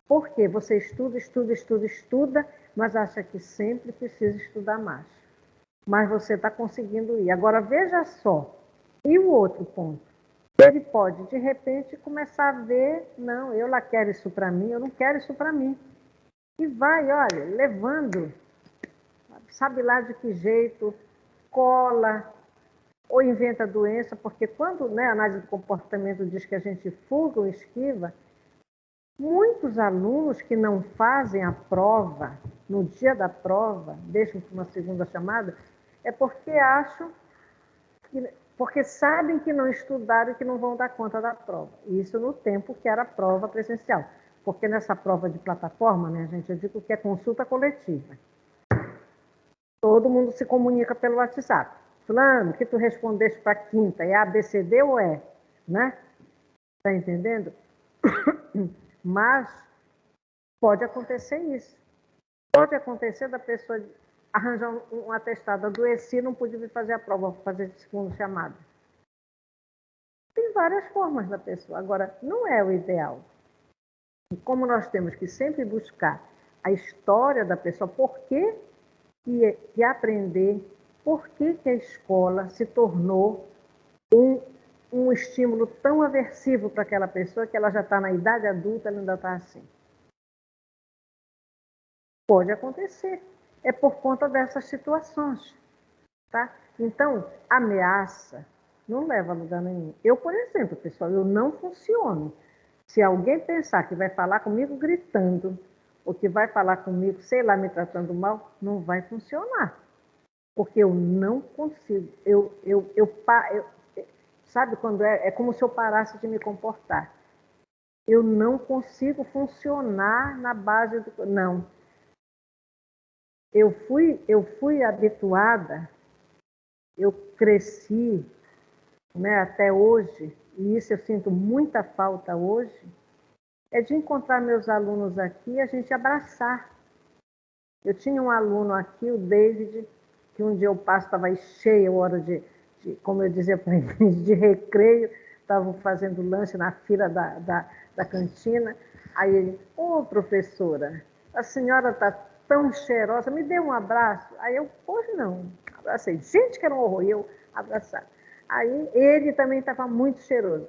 Porque você estuda, mas acha que sempre precisa estudar mais. Mas você está conseguindo ir. Agora, veja só. E o outro ponto? Ele pode, de repente, começar a ver, não, eu lá quero isso para mim, eu não quero isso para mim. E vai, olha, levando, sabe lá de que jeito, cola, ou inventa doença, porque quando, né, a análise do comportamento diz que a gente fuga ou esquiva, muitos alunos que não fazem a prova, no dia da prova, deixam para uma segunda chamada, é porque acham, porque sabem que não estudaram e que não vão dar conta da prova. Isso no tempo que era prova presencial. Porque nessa prova de plataforma, né, gente, eu digo que é consulta coletiva. Todo mundo se comunica pelo WhatsApp. Fulano, o que tu respondeste para quinta? É ABCD ou é? Né? Está entendendo? Mas pode acontecer isso. Pode acontecer da pessoa arranjar um atestado, adoeci, não pude vir fazer a prova, vou fazer de segundo chamado. Tem várias formas da pessoa. Agora, não é o ideal. E como nós temos que sempre buscar a história da pessoa, por que e aprender por que a escola se tornou um estímulo tão aversivo para aquela pessoa que ela já está na idade adulta, ela ainda está assim. Pode acontecer. É por conta dessas situações. Tá? Então, ameaça não leva a lugar nenhum. Eu, por exemplo, pessoal, eu não funciono. Se alguém pensar que vai falar comigo gritando, ou que vai falar comigo, sei lá, me tratando mal, não vai funcionar. Porque eu não consigo. Sabe quando é como se eu parasse de me comportar. Eu não consigo funcionar na base do... Não. Eu fui habituada, eu cresci, né, até hoje, e isso eu sinto muita falta hoje, é de encontrar meus alunos aqui e a gente abraçar. Eu tinha um aluno aqui, o David, que um dia eu passo, estava cheia, hora de, como eu dizia para ele, de recreio, estavam fazendo lanche na fila da cantina. Aí ele, professora, a senhora está tão cheirosa, me dê um abraço. Aí eu, pois não, abracei. Gente, que era um horror, eu abraçar. Aí ele também estava muito cheiroso.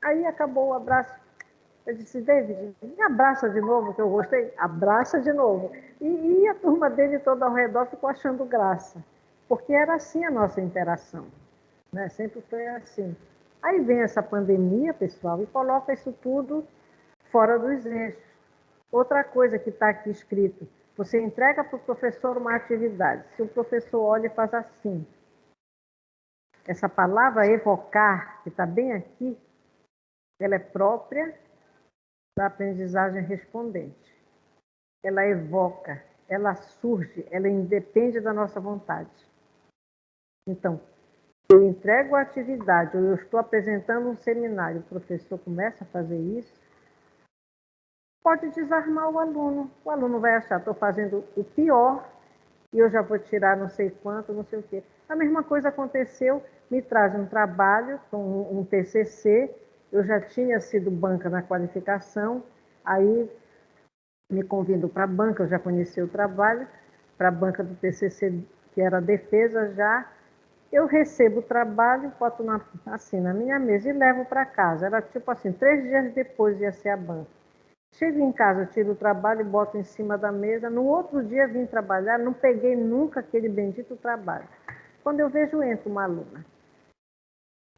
Aí acabou o abraço. Eu disse, David, me abraça de novo, que eu gostei. Abraça de novo. E a turma dele toda ao redor ficou achando graça. Porque era assim a nossa interação. Né? Sempre foi assim. Aí vem essa pandemia, pessoal, e coloca isso tudo fora dos eixos. Outra coisa que está aqui escrito, você entrega para o professor uma atividade. Se o professor olha e faz assim, essa palavra evocar, que está bem aqui, ela é própria da aprendizagem respondente. Ela evoca, ela surge, ela independe da nossa vontade. Então, eu entrego a atividade, ou eu estou apresentando um seminário, o professor começa a fazer isso, pode desarmar o aluno. O aluno vai achar, estou fazendo o pior, e eu já vou tirar não sei quanto, não sei o quê. A mesma coisa aconteceu, me traz um trabalho, um TCC, eu já tinha sido banca na qualificação, aí me convido para a banca, eu já conheci o trabalho, para a banca do TCC, que era a defesa já, eu recebo o trabalho, boto assim na minha mesa e levo para casa. Era tipo assim, 3 dias depois ia ser a banca. Chego em casa, tiro o trabalho e boto em cima da mesa. No outro dia vim trabalhar, não peguei nunca aquele bendito trabalho. Quando eu vejo, entra uma aluna.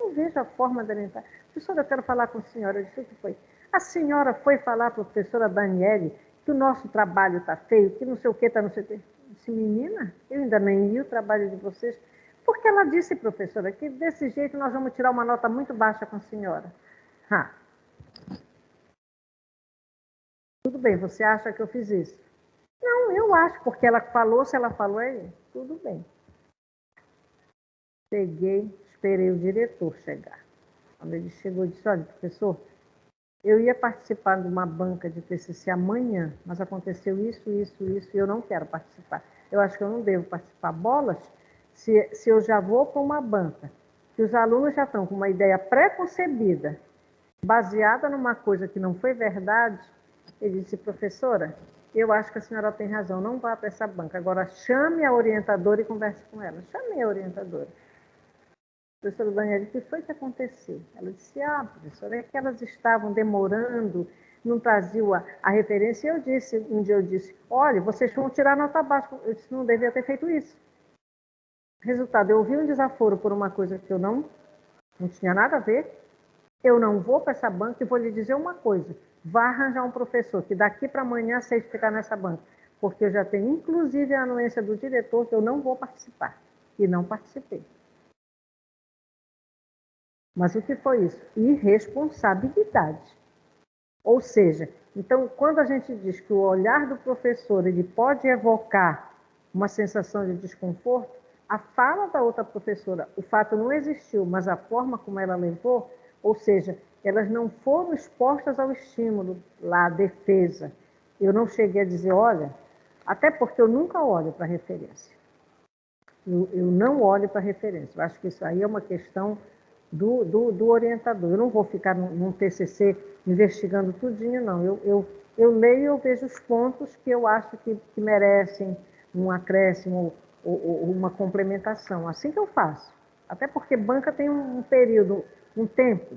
Eu vejo a forma dela entrar. Professora, eu quero falar com a senhora. Eu disse, o que foi? A senhora foi falar para a professora Daniele que o nosso trabalho está feio, que não sei o que, está não sei o que. Eu disse, menina, eu ainda nem li o trabalho de vocês. Porque ela disse, professora, que desse jeito nós vamos tirar uma nota muito baixa com a senhora. Tudo bem, você acha que eu fiz isso? Não, eu acho, porque ela falou, se ela falou, tudo bem. Peguei, esperei o diretor chegar. Quando ele chegou, eu disse, olha, professor, eu ia participar de uma banca de TCC amanhã, mas aconteceu isso, e eu não quero participar. Eu acho que eu não devo participar. Bolas, se eu já vou para uma banca, que os alunos já estão com uma ideia pré-concebida, baseada numa coisa que não foi verdade, ele disse, professora, eu acho que a senhora tem razão, não vá para essa banca. Agora chame a orientadora e converse com ela. Chamei a orientadora. Professora Daniela, o que foi que aconteceu? Ela disse, professora, é que elas estavam demorando, não traziam a referência. E um dia eu disse, olha, vocês vão tirar nota baixa. Eu disse, não devia ter feito isso. Resultado, eu ouvi um desaforo por uma coisa que eu não tinha nada a ver. Eu não vou para essa banca e vou lhe dizer uma coisa. Vá arranjar um professor que daqui para amanhã aceite ficar nessa banca. Porque eu já tenho, inclusive, a anuência do diretor que eu não vou participar. E não participei. Mas o que foi isso? Irresponsabilidade. Ou seja, então, quando a gente diz que o olhar do professor ele pode evocar uma sensação de desconforto, a fala da outra professora, o fato não existiu, mas a forma como ela levou, ou seja, elas não foram expostas ao estímulo, lá, à defesa. Eu não cheguei a dizer, olha, até porque eu nunca olho para referência. Eu não olho para referência. Eu acho que isso aí é uma questão do orientador. Eu não vou ficar num TCC investigando tudinho, não. Eu leio e eu vejo os pontos que eu acho que merecem um acréscimo ou uma complementação. Assim que eu faço. Até porque banca tem um período, um tempo.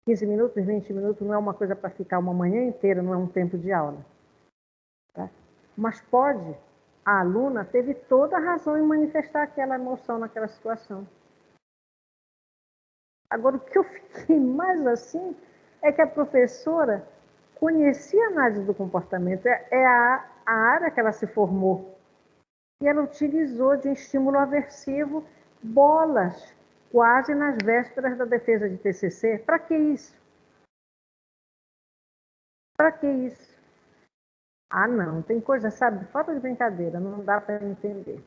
15 minutos, 20 minutos não é uma coisa para ficar uma manhã inteira, não é um tempo de aula. Tá? Mas pode, a aluna teve toda a razão em manifestar aquela emoção naquela situação. Agora, o que eu fiquei mais assim é que a professora conhecia a análise do comportamento, é a área que ela se formou. E ela utilizou de estímulo aversivo bolas, quase nas vésperas da defesa de TCC. Para que isso? Para que isso? Ah, não, tem coisa, sabe, falta de brincadeira, não dá para entender.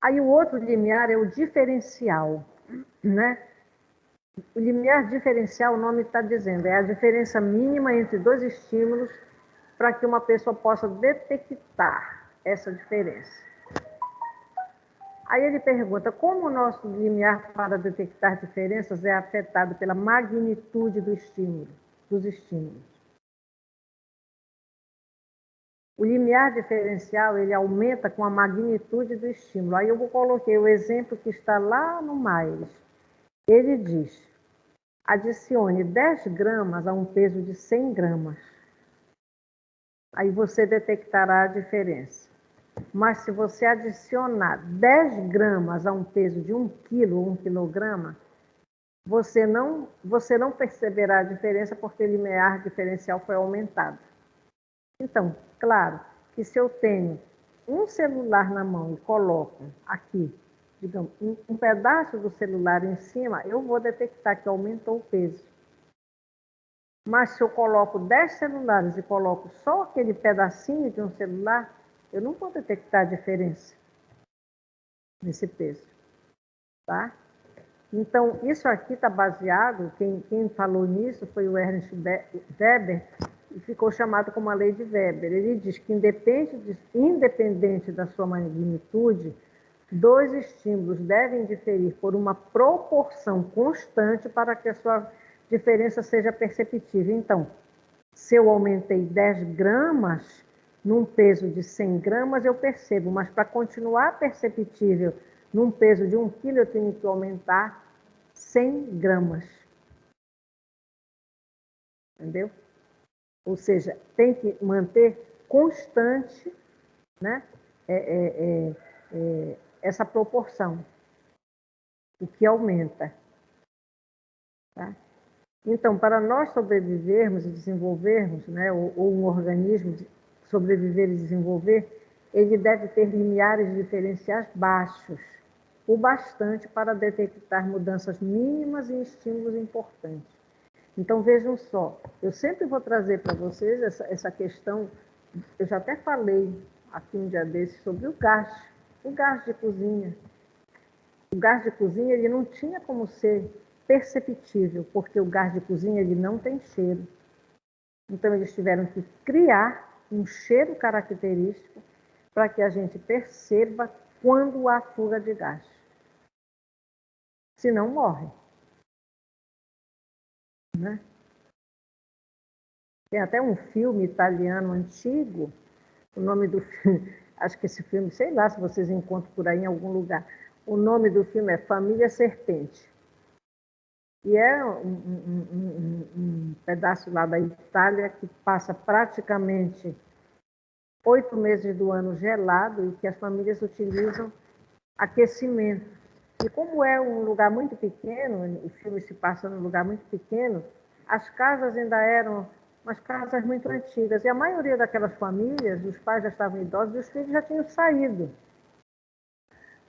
Aí o outro limiar é o diferencial, né? O limiar diferencial, o nome está dizendo, é a diferença mínima entre dois estímulos para que uma pessoa possa detectar essa diferença. Aí ele pergunta, como o nosso limiar para detectar diferenças é afetado pela magnitude do estímulo, dos estímulos? O limiar diferencial, ele aumenta com a magnitude do estímulo. Aí eu coloquei o exemplo que está lá no Myers. Ele diz, adicione 10 gramas a um peso de 100 gramas. Aí você detectará a diferença. Mas se você adicionar 10 gramas a um peso de 1 quilo ou 1 quilograma, você não perceberá a diferença porque o limiar diferencial foi aumentado. Então, claro que se eu tenho um celular na mão e coloco aqui, digamos, um pedaço do celular em cima, eu vou detectar que aumentou o peso. Mas se eu coloco 10 celulares e coloco só aquele pedacinho de um celular, eu não vou detectar a diferença nesse peso. Tá? Então, isso aqui está baseado, quem falou nisso foi o Ernst Weber, e ficou chamado como a lei de Weber. Ele diz que, independente da sua magnitude, dois estímulos devem diferir por uma proporção constante para que a sua diferença seja perceptível. Então, se eu aumentei 10 gramas num peso de 100 gramas, eu percebo, mas para continuar perceptível num peso de 1 quilo, eu tenho que aumentar 100 gramas. Entendeu? Ou seja, tem que manter constante, né, essa proporção, o que aumenta. Tá? Então, para nós sobrevivermos e desenvolvermos, né, ou um organismo sobreviver e desenvolver, ele deve ter limiares diferenciais baixos, o bastante para detectar mudanças mínimas em estímulos importantes. Então, vejam só, eu sempre vou trazer para vocês essa questão, eu já até falei aqui um dia desses sobre o gás de cozinha. O gás de cozinha ele não tinha como ser perceptível, porque o gás de cozinha ele não tem cheiro. Então, eles tiveram que criar um cheiro característico para que a gente perceba quando há fuga de gás. Senão, morre. Né? Tem até um filme italiano antigo, o nome do filme, acho que esse filme, sei lá se vocês encontram por aí em algum lugar, o nome do filme é Família Serpente. E é um pedaço lá da Itália que passa praticamente 8 meses do ano gelado e que as famílias utilizam aquecimento. E como é um lugar muito pequeno, o filme se passa num lugar muito pequeno, as casas ainda eram umas casas muito antigas. E a maioria daquelas famílias, os pais já estavam idosos e os filhos já tinham saído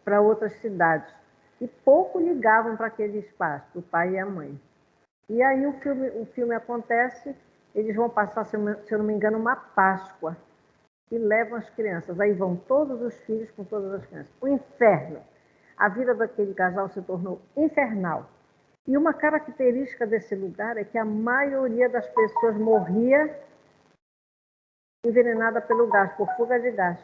para outras cidades. E pouco ligavam para aquele espaço, o pai e a mãe. E aí o filme acontece, eles vão passar, se eu não me engano, uma Páscoa. e levam as crianças. Aí vão todos os filhos com todas as crianças. O inferno. A vida daquele casal se tornou infernal. E uma característica desse lugar é que a maioria das pessoas morria envenenada pelo gás, por fuga de gás.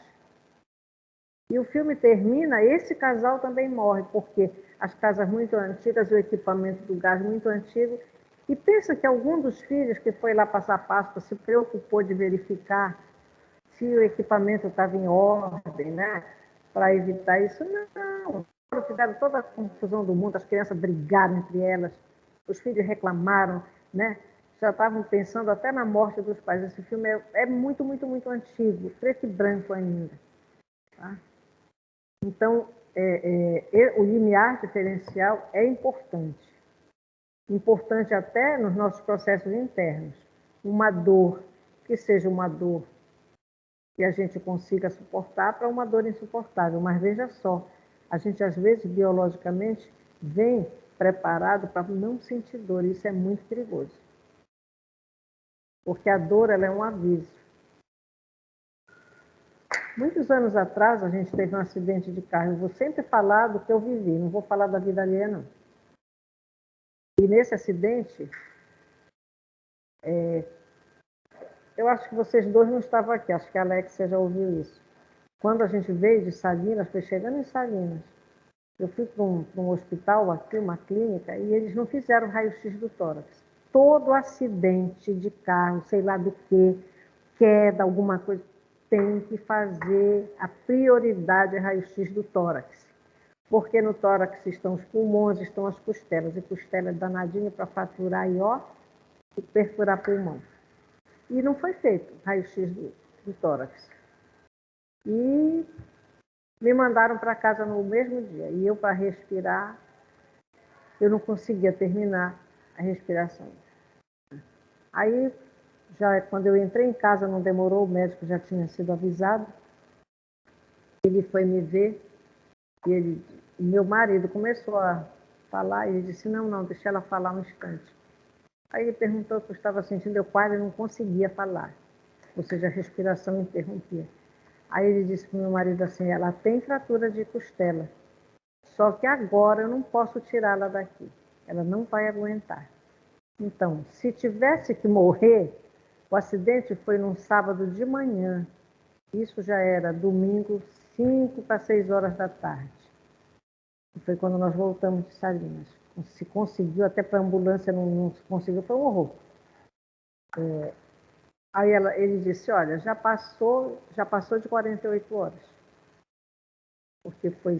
E o filme termina, esse casal também morre, porque as casas muito antigas, o equipamento do gás muito antigo. E pensa que algum dos filhos que foi lá passar Páscoa se preocupou de verificar se o equipamento estava em ordem, né? Para evitar isso. Não. Fizeram toda a confusão do mundo, as crianças brigaram entre elas, os filhos reclamaram, né? Já estavam pensando até na morte dos pais. Esse filme é muito, muito, muito antigo, preto e branco ainda. Tá? Então, o limiar diferencial é importante. Importante até nos nossos processos internos. Uma dor, que seja uma dor que a gente consiga suportar, para uma dor insuportável. Mas veja só, a gente às vezes biologicamente vem preparado para não sentir dor. Isso é muito perigoso. Porque a dor, ela é um aviso. Muitos anos atrás, a gente teve um acidente de carro. Eu vou sempre falar do que eu vivi, não vou falar da vida alheia, não. E nesse acidente, eu acho que vocês dois não estavam aqui, acho que a Alexia já ouviu isso. Quando a gente veio de Salinas, foi chegando em Salinas, eu fui para um hospital aqui, uma clínica, e eles não fizeram raio-x do tórax. Todo acidente de carro, sei lá do que, queda, alguma coisa, tem que fazer a prioridade raio-x do tórax. Porque no tórax estão os pulmões, estão as costelas, e costela é danadinha para faturar e perfurar pulmão. E não foi feito raio-x do tórax. E me mandaram para casa no mesmo dia. E eu, para respirar, eu não conseguia terminar a respiração. Aí, já quando eu entrei em casa, não demorou, o médico já tinha sido avisado. Ele foi me ver e meu marido começou a falar e ele disse, não, deixa ela falar um instante. Aí ele perguntou o que eu estava sentindo, eu quase não conseguia falar, ou seja, a respiração interrompia. Aí ele disse para o meu marido assim, ela tem fratura de costela, só que agora eu não posso tirá-la daqui, ela não vai aguentar. Então, se tivesse que morrer, o acidente foi num sábado de manhã, isso já era domingo, 5 para 6 horas da tarde. Foi quando nós voltamos de Salinas. Se conseguiu, até para a ambulância não se conseguiu, foi um horror. Aí ele disse, olha, já passou de 48 horas. Porque foi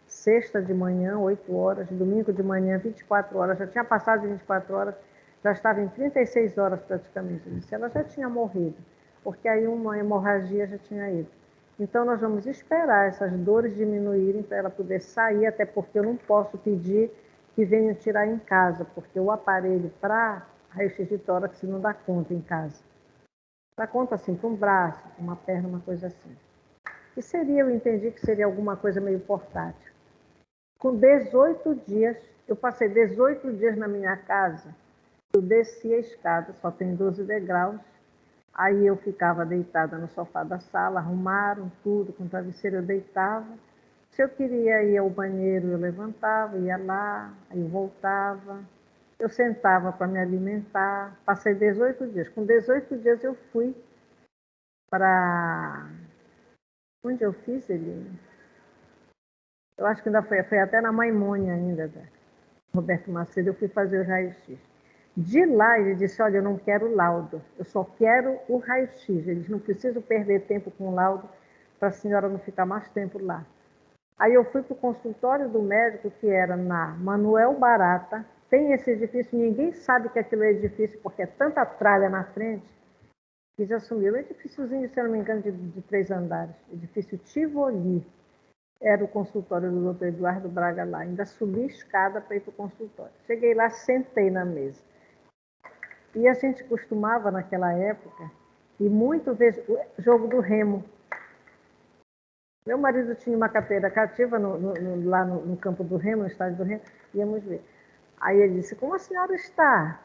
sexta de manhã, 8 horas, domingo de manhã, 24 horas, já tinha passado de 24 horas, já estava em 36 horas praticamente. Ele disse, ela já tinha morrido, porque aí uma hemorragia já tinha ido. Então, nós vamos esperar essas dores diminuírem para ela poder sair, até porque eu não posso pedir que venham tirar em casa, porque o aparelho para raio-x de tórax não dá conta em casa. Dá conta assim, para um braço, para uma perna, uma coisa assim. E eu entendi que seria alguma coisa meio portátil. Com 18 dias, eu passei 18 dias na minha casa, eu desci a escada, só tem 12 degraus, aí eu ficava deitada no sofá da sala, arrumaram tudo, com travesseiro eu deitava. Se eu queria ir ao banheiro, eu levantava, ia lá, aí eu voltava. Eu sentava para me alimentar. Passei 18 dias. Com 18 dias eu fui para... Onde eu fiz, ele? Eu acho que ainda foi até na Maimônia ainda, da Roberto Macedo, eu fui fazer o raio-x. De lá, ele disse, olha, eu não quero laudo, eu só quero o raio-x. Eles não precisam perder tempo com o laudo para a senhora não ficar mais tempo lá. Aí eu fui para o consultório do médico, que era na Manuel Barata. Tem esse edifício, ninguém sabe que aquilo é edifício, porque é tanta tralha na frente, que já sumiu. Um edifíciozinho, se eu não me engano, de 3 andares. Edifício Tivoli. Era o consultório do Dr. Eduardo Braga lá. Ainda subi a escada para ir para o consultório. Cheguei lá, sentei na mesa. E a gente costumava, naquela época, e muito ver jogo do Remo. Meu marido tinha uma carteira cativa lá no campo do Remo, no estádio do Remo, íamos ver. Aí ele disse, como a senhora está?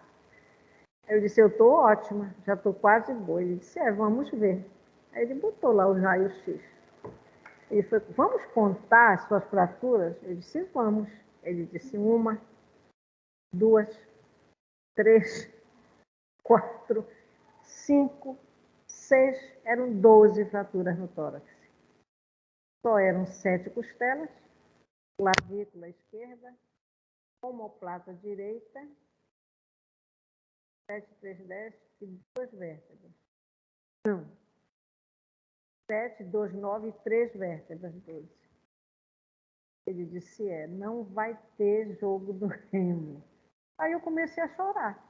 Eu disse, eu estou ótima, já estou quase boa. Ele disse, vamos ver. Aí ele botou lá os raios-x. Ele foi, vamos contar as suas fraturas? Eu disse, vamos. Ele disse, 1, 2, 3, 4, 5, 6, eram 12 fraturas no tórax. Só eram 7 costelas, clavícula esquerda, omoplata direita, 7, 3, 10 e 2 vértebras. Não. 7, 2, 9 e 3 vértebras, 12. Ele disse, não vai ter jogo do remo. Aí eu comecei a chorar.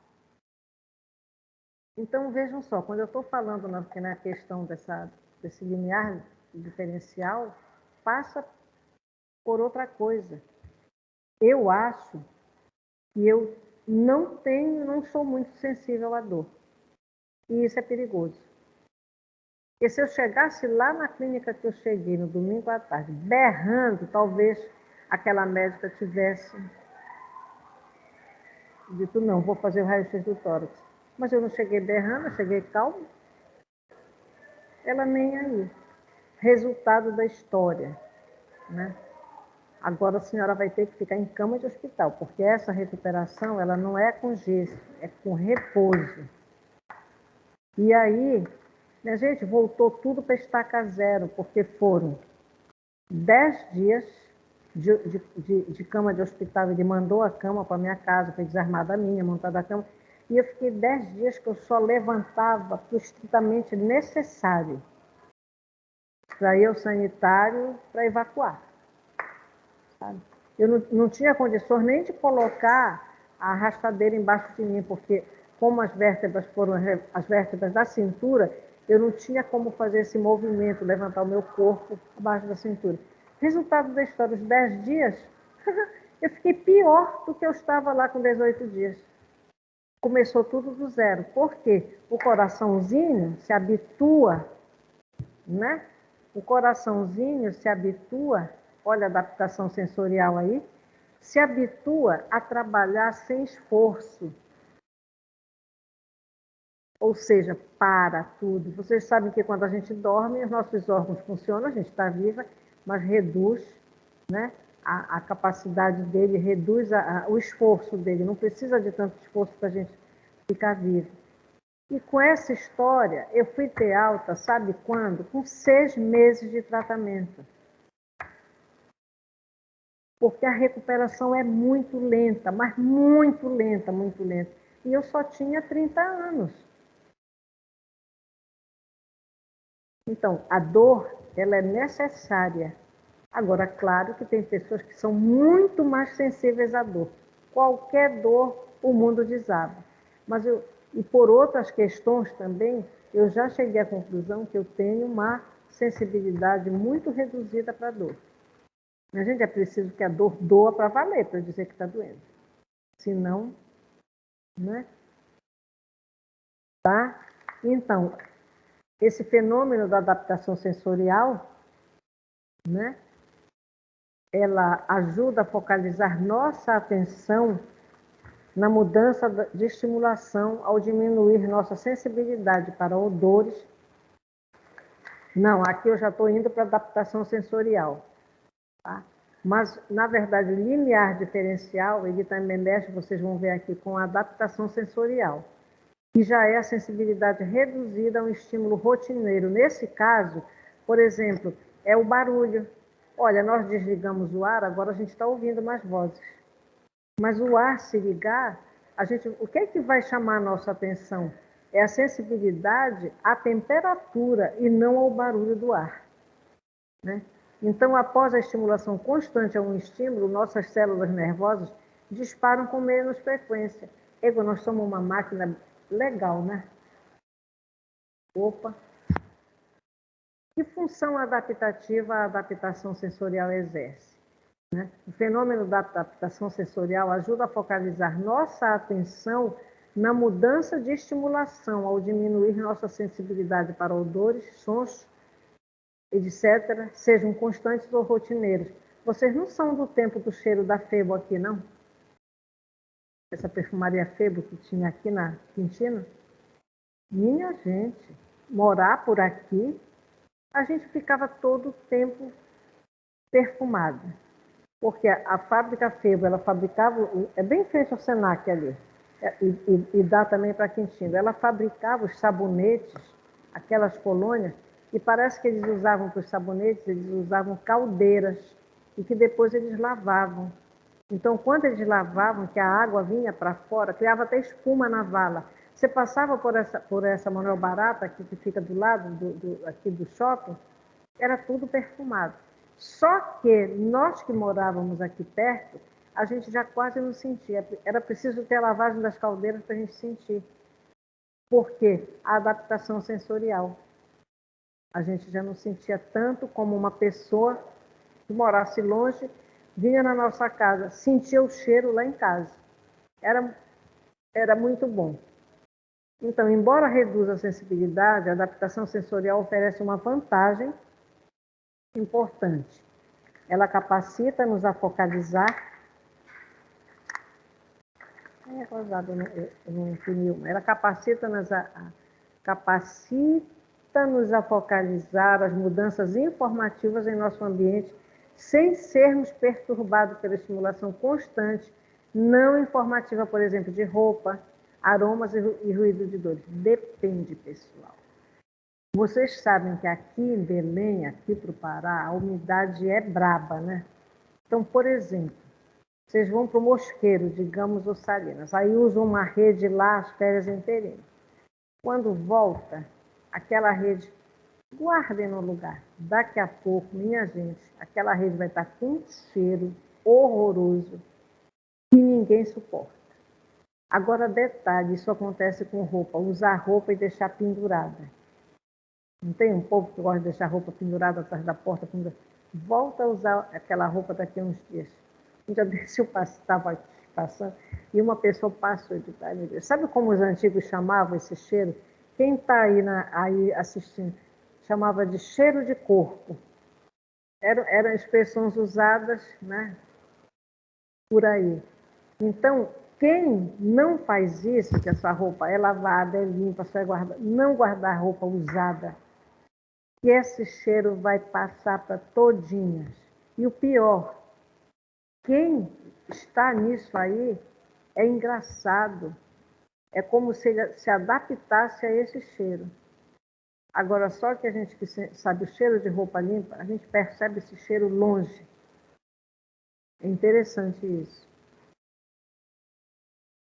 Então, vejam só, quando eu estou falando na questão desse limiar diferencial, passa por outra coisa. Eu acho que eu não sou muito sensível à dor. E isso é perigoso. Porque se eu chegasse lá na clínica que eu cheguei no domingo à tarde, berrando, talvez aquela médica tivesse dito, não, vou fazer o raio-x do tórax. Mas eu não cheguei berrando, eu cheguei calmo. Ela nem aí. Resultado da história, né? Agora a senhora vai ter que ficar em cama de hospital, porque essa recuperação, ela não é com gesso, é com repouso. E aí, minha gente, voltou tudo para estaca zero, porque foram 10 dias de cama de hospital. Ele mandou a cama para minha casa, foi desarmada a minha, montada a cama. E eu fiquei 10 dias que eu só levantava para o estritamente necessário para ir ao sanitário para evacuar. Sabe? Eu não tinha condições nem de colocar a arrastadeira embaixo de mim, porque como as vértebras foram as vértebras da cintura, eu não tinha como fazer esse movimento, levantar o meu corpo abaixo da cintura. Resultado da história, os 10 dias, eu fiquei pior do que eu estava lá com 18 dias. Começou tudo do zero. Por quê? O coraçãozinho se habitua, né? O coraçãozinho se habitua, olha a adaptação sensorial aí, se habitua a trabalhar sem esforço. Ou seja, para tudo. Vocês sabem que quando a gente dorme, os nossos órgãos funcionam, a gente está viva, mas reduz, né, a capacidade dele, reduz o esforço dele. Não precisa de tanto esforço para a gente ficar vivo. E com essa história, eu fui ter alta, sabe quando? Com 6 meses de tratamento. Porque a recuperação é muito lenta, mas muito lenta, muito lenta. E eu só tinha 30 anos. Então, a dor, ela é necessária. Agora, claro que tem pessoas que são muito mais sensíveis à dor. Qualquer dor, o mundo desaba. Mas e por outras questões também, eu já cheguei à conclusão que eu tenho uma sensibilidade muito reduzida para a dor. A gente é preciso que a dor doa para valer, para dizer que está doendo. Senão, né? Tá? Então, esse fenômeno da adaptação sensorial, né? Ela ajuda a focalizar nossa atenção na mudança de estimulação ao diminuir nossa sensibilidade para odores. Não, aqui eu já estou indo para adaptação sensorial. Tá? Mas, na verdade, o limiar diferencial, ele também mexe, vocês vão ver aqui, com a adaptação sensorial, que já é a sensibilidade reduzida a um estímulo rotineiro. Nesse caso, por exemplo, é o barulho. Olha, nós desligamos o ar, agora a gente está ouvindo mais vozes. Mas o ar se ligar, o que é que vai chamar a nossa atenção? É a sensibilidade à temperatura e não ao barulho do ar. Né? Então, após a estimulação constante a um estímulo, nossas células nervosas disparam com menos frequência. Ego, nós somos uma máquina legal, né? Opa! Que função adaptativa a adaptação sensorial exerce? Né? O fenômeno da adaptação sensorial ajuda a focalizar nossa atenção na mudança de estimulação, ao diminuir nossa sensibilidade para odores, sons, etc., sejam constantes ou rotineiros. Vocês não são do tempo do cheiro da Febo aqui, não? Essa perfumaria Febo que tinha aqui na Quintina? Minha gente, morar por aqui a gente ficava todo o tempo perfumado. Porque a fábrica Febo, ela fabricava, é bem frente ao Senac ali, e dá também para Quintino, ela fabricava os sabonetes, aquelas colônias, e parece que eles usavam para os sabonetes, eles usavam caldeiras, e que depois eles lavavam. Então, quando eles lavavam, que a água vinha para fora, criava até espuma na vala. Você passava por essa Manuel Barata, aqui, que fica do lado aqui do shopping, era tudo perfumado. Só que nós que morávamos aqui perto, a gente já quase não sentia. Era preciso ter a lavagem das caldeiras para a gente sentir. Por quê? A adaptação sensorial. A gente já não sentia tanto como uma pessoa que morasse longe, vinha na nossa casa, sentia o cheiro lá em casa. Era muito bom. Então, embora reduza a sensibilidade, a adaptação sensorial oferece uma vantagem importante. Ela capacita-nos a focalizar. É rosado, não imprimir. Ela capacita-nos a focalizar as mudanças informativas em nosso ambiente sem sermos perturbados pela estimulação constante, não informativa, por exemplo, de roupa, aromas e ruído de dores. Depende, pessoal. Vocês sabem que aqui em Belém, aqui para o Pará, a umidade é braba, né? Então, por exemplo, vocês vão para o Mosqueiro, digamos, ou Salinas, aí usam uma rede lá as férias inteirinhas. Quando volta, aquela rede, guardem no lugar. Daqui a pouco, minha gente, aquela rede vai estar com um cheiro horroroso que ninguém suporta. Agora, detalhe, isso acontece com roupa, usar roupa e deixar pendurada. Não tem um povo que gosta de deixar a roupa pendurada atrás da porta? Volta a usar aquela roupa daqui a uns dias. Um dia desse eu estava passando e uma pessoa passou de tarde. Sabe como os antigos chamavam esse cheiro? Quem está aí assistindo chamava de cheiro de corpo. Eram expressões usadas, né, por aí. Então, quem não faz isso, que a sua roupa é lavada, é limpa, só é guardada, não guardar roupa usada, que esse cheiro vai passar para todinhas. E o pior, quem está nisso aí é engraçado. É como se ele se adaptasse a esse cheiro. Agora, só que a gente que sabe o cheiro de roupa limpa, a gente percebe esse cheiro longe. É interessante isso.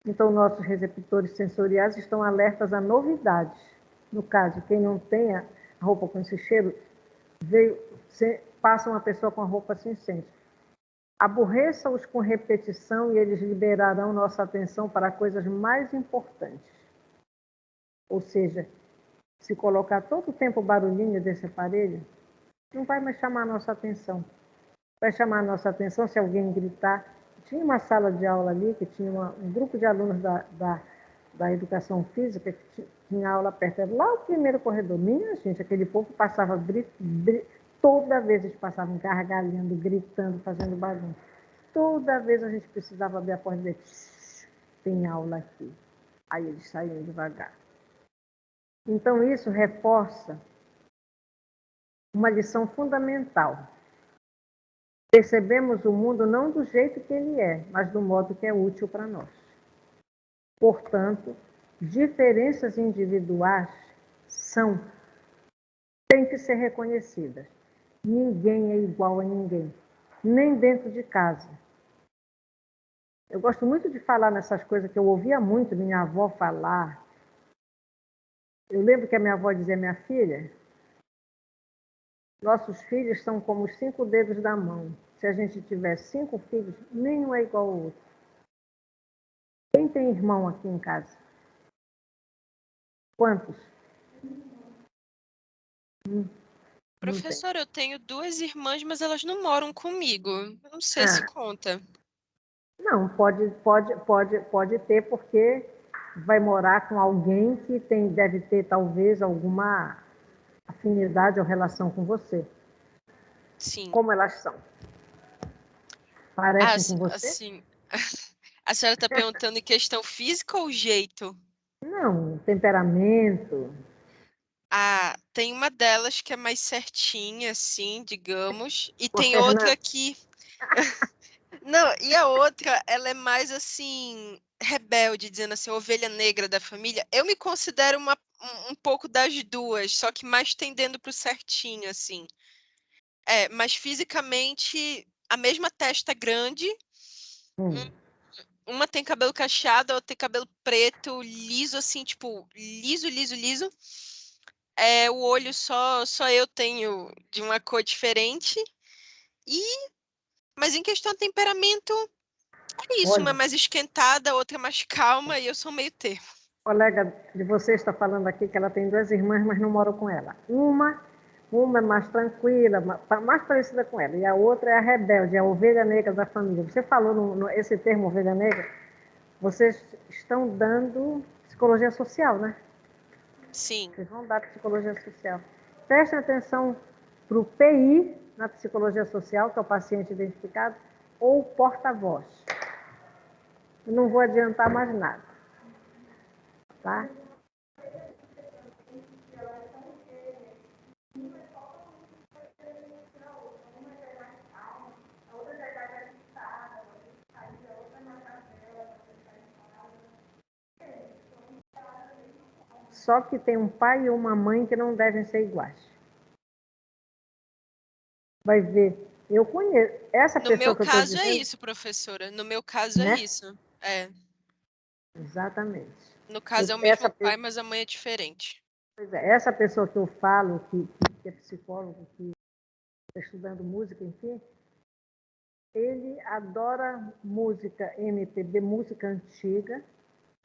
Então, nossos receptores sensoriais estão alertas a novidades. No caso, quem não tem a roupa com esse cheiro, passa uma pessoa com a roupa assim, sente. Aborreça-os com repetição e eles liberarão nossa atenção para coisas mais importantes. Ou seja, se colocar todo o tempo o barulhinho desse aparelho, não vai mais chamar a nossa atenção. Vai chamar a nossa atenção se alguém gritar. Tinha uma sala de aula ali, que tinha um grupo de alunos da educação física, que tinha aula perto, era lá o primeiro corredor. Minha gente, aquele povo passava, toda vez eles passavam gargalhando, gritando, fazendo bagunça. Toda vez a gente precisava abrir a porta e dizer, tem aula aqui. Aí eles saíam devagar. Então, isso reforça uma lição fundamental. Percebemos o mundo não do jeito que ele é, mas do modo que é útil para nós. Portanto, diferenças individuais têm que ser reconhecidas. Ninguém é igual a ninguém, nem dentro de casa. Eu gosto muito de falar nessas coisas que eu ouvia muito minha avó falar. Eu lembro que a minha avó dizia, minha filha, nossos filhos são como os 5 dedos da mão. Se a gente tiver 5 filhos, nenhum é igual ao outro. Quem tem irmão aqui em casa? Quantos? Professor, eu tenho 2 irmãs, mas elas não moram comigo. Eu não sei se conta. Não, pode ter, porque vai morar com alguém que deve ter talvez alguma afinidade ou relação com você. Sim. Como elas são? Parecem com você? Assim, a senhora está perguntando em questão física ou jeito? Não, temperamento. Tem uma delas que é mais certinha, assim, digamos, e Ô, tem Fernanda. outra que... Não, e a outra, ela é mais, assim, rebelde, dizendo assim, ovelha negra da família. Eu me considero um pouco das duas, só que mais tendendo pro certinho, assim. Mas fisicamente, a mesma testa grande, uma tem cabelo cacheado, a outra tem cabelo preto, liso, assim, tipo, liso, liso, liso. O olho só eu tenho de uma cor diferente. Mas em questão de temperamento, é isso. Uma é Olha, mais esquentada, a outra é mais calma, e eu sou meio termo. colega de você está falando aqui que ela tem 2 irmãs, mas não moram com ela. Uma é mais tranquila, mais parecida com ela, e a outra é a rebelde, a ovelha negra da família. Você falou esse termo, ovelha negra, vocês estão dando psicologia social, né? Sim. Vocês vão dar psicologia social. Prestem atenção para o PI na psicologia social, que é o paciente identificado, ou porta-voz. Eu não vou adiantar mais nada. Tá? Só que tem um pai e uma mãe que não devem ser iguais. Vai ver. Eu conheço. Essa No pessoa meu que eu estou caso dizendo... é isso, professora. No meu caso né? é isso. Exatamente. No caso é o mesmo Essa, pai, mas a mãe é diferente. pois é, essa pessoa que eu falo, que é psicólogo, que está estudando música, enfim, ele adora música MPB, música antiga,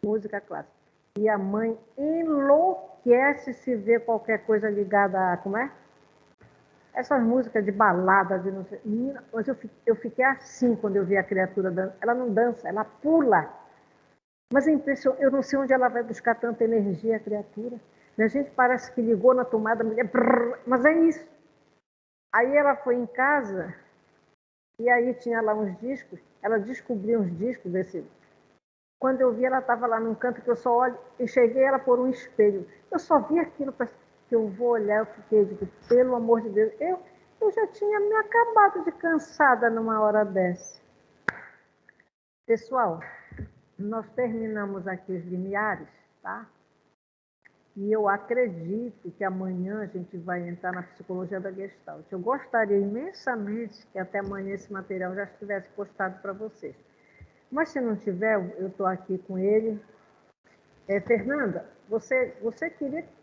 música clássica. E a mãe enlouquece se vê qualquer coisa ligada a... Como é? Essas músicas de balada, de não sei... Mas eu fiquei assim quando eu vi a criatura dançando. Ela não dança, ela pula. Mas é impressionante, eu não sei onde ela vai buscar tanta energia, a criatura. A gente parece que ligou na tomada, mas é isso. Aí ela foi em casa, e aí tinha lá uns discos, ela descobriu uns discos desse... Quando eu vi, ela estava lá num canto que eu só olho, e cheguei ela por um espelho. Eu só vi aquilo que eu vou olhar, eu fiquei, digo, pelo amor de Deus, eu já tinha me acabado de cansada numa hora dessa. Pessoal, nós terminamos aqui os limiares, tá? E eu acredito que amanhã a gente vai entrar na psicologia da Gestalt. Eu gostaria imensamente que até amanhã esse material já estivesse postado para vocês. Mas se não tiver, eu estou aqui com ele. Fernanda, você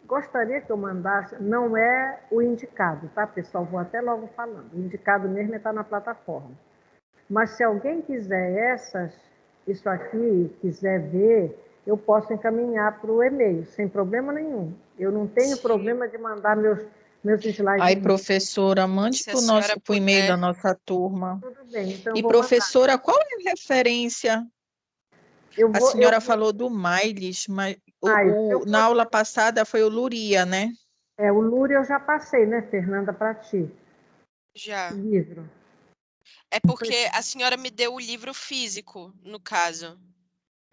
gostaria que eu mandasse, não é o indicado, tá, pessoal? Vou até logo falando. O indicado mesmo é estar na plataforma. Mas se alguém quiser isso aqui, quiser ver, eu posso encaminhar para o e-mail, sem problema nenhum. Eu não tenho problema de mandar meus slides. Aí, professora, mande Se a senhora para o e-mail da puder. nossa turma. Tudo bem, então E, vou professora, qual é a referência? A senhora falou do Miles, mas na aula passada foi o Luria, né? O Luria eu já passei, né, Fernanda, para ti. Já. Livro. É porque a senhora me deu o livro físico, no caso.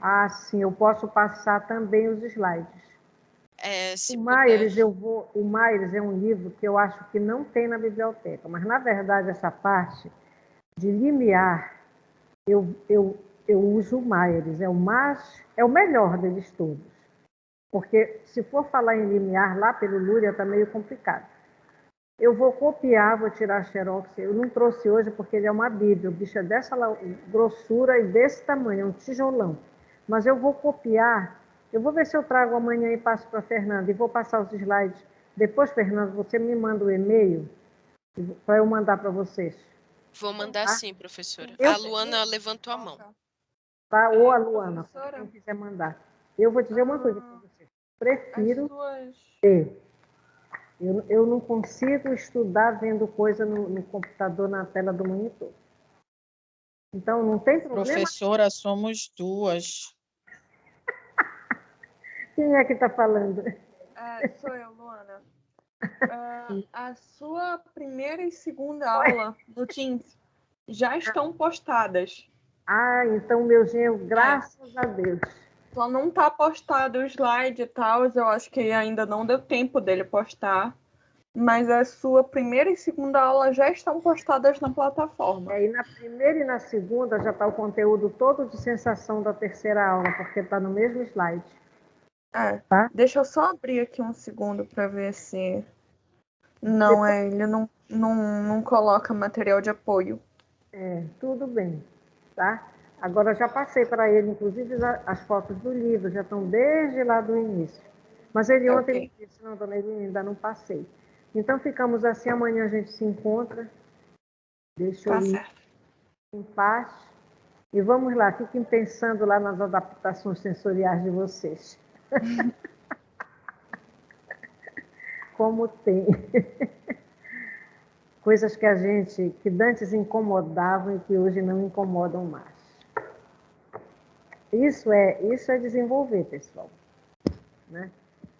Ah, sim, eu posso passar também os slides. Se o puder. Myers, o Myers é um livro que eu acho que não tem na biblioteca, mas na verdade essa parte de limiar, eu uso o Myers, é o melhor deles todos. Porque se for falar em limiar lá pelo Luria está meio complicado. Eu vou copiar, vou tirar a xerox. Eu não trouxe hoje porque ele é uma bíblia. O bicho é dessa grossura e desse tamanho, é um tijolão. Mas eu vou copiar. Eu vou ver se eu trago amanhã e passo para a Fernanda. E vou passar os slides. Depois, Fernanda, você me manda o e-mail para eu mandar para vocês. Vou mandar tá? sim, professora. A Luana levantou a mão. Tá? Ou a Luana, quem quiser mandar. Eu vou dizer uma coisa para vocês. Prefiro ter. Eu não consigo estudar vendo coisa no computador, na tela do monitor. Então, não tem problema. Professora, somos duas. Quem é que está falando? Sou eu, Luana. A sua primeira e segunda aula no Teams já estão postadas. Então, meu genro, graças a Deus. Só não tá postado o slide e tal, eu acho que ainda não deu tempo dele postar. Mas a sua primeira e segunda aula já estão postadas na plataforma. E na primeira e na segunda já está o conteúdo todo de sensação da terceira aula, porque está no mesmo slide. Tá? Deixa eu só abrir aqui um segundo para ver se... Não, ele não coloca material de apoio. Tudo bem, tá? Agora já passei para ele, inclusive as fotos do livro, já estão desde lá do início. Mas ele ontem me disse, não, dona Irine, ainda não passei. Então ficamos assim, amanhã a gente se encontra. Deixa eu ir em paz. E vamos lá, fiquem pensando lá nas adaptações sensoriais de vocês. Como tem. Coisas que dantes incomodavam e que hoje não incomodam mais. Isso é desenvolver, pessoal. Né?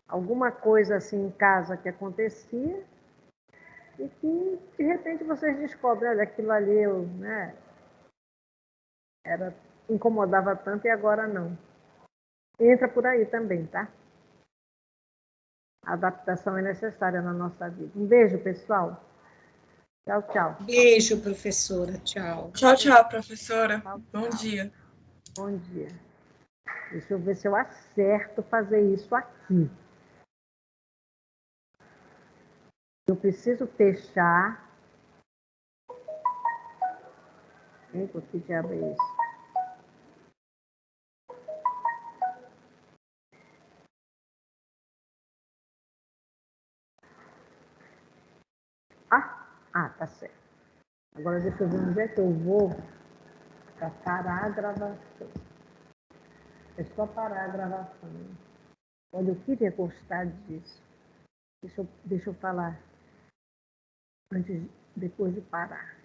Alguma coisa assim em casa que acontecia e que, de repente, vocês descobrem, olha, aquilo ali incomodava tanto e agora não. Entra por aí também, tá? A adaptação é necessária na nossa vida. Um beijo, pessoal. Tchau, tchau. Beijo, professora. Tchau. Tchau, tchau, professora. Tchau, Bom tchau. dia. Bom dia. Deixa eu ver se eu acerto fazer isso aqui. Eu preciso fechar. Eita, que diabo é isso? Tá certo. Agora deixa eu ver onde é que eu vou para parar a gravação. É só parar a gravação. Olha, eu queria gostar disso. Deixa eu falar depois de parar.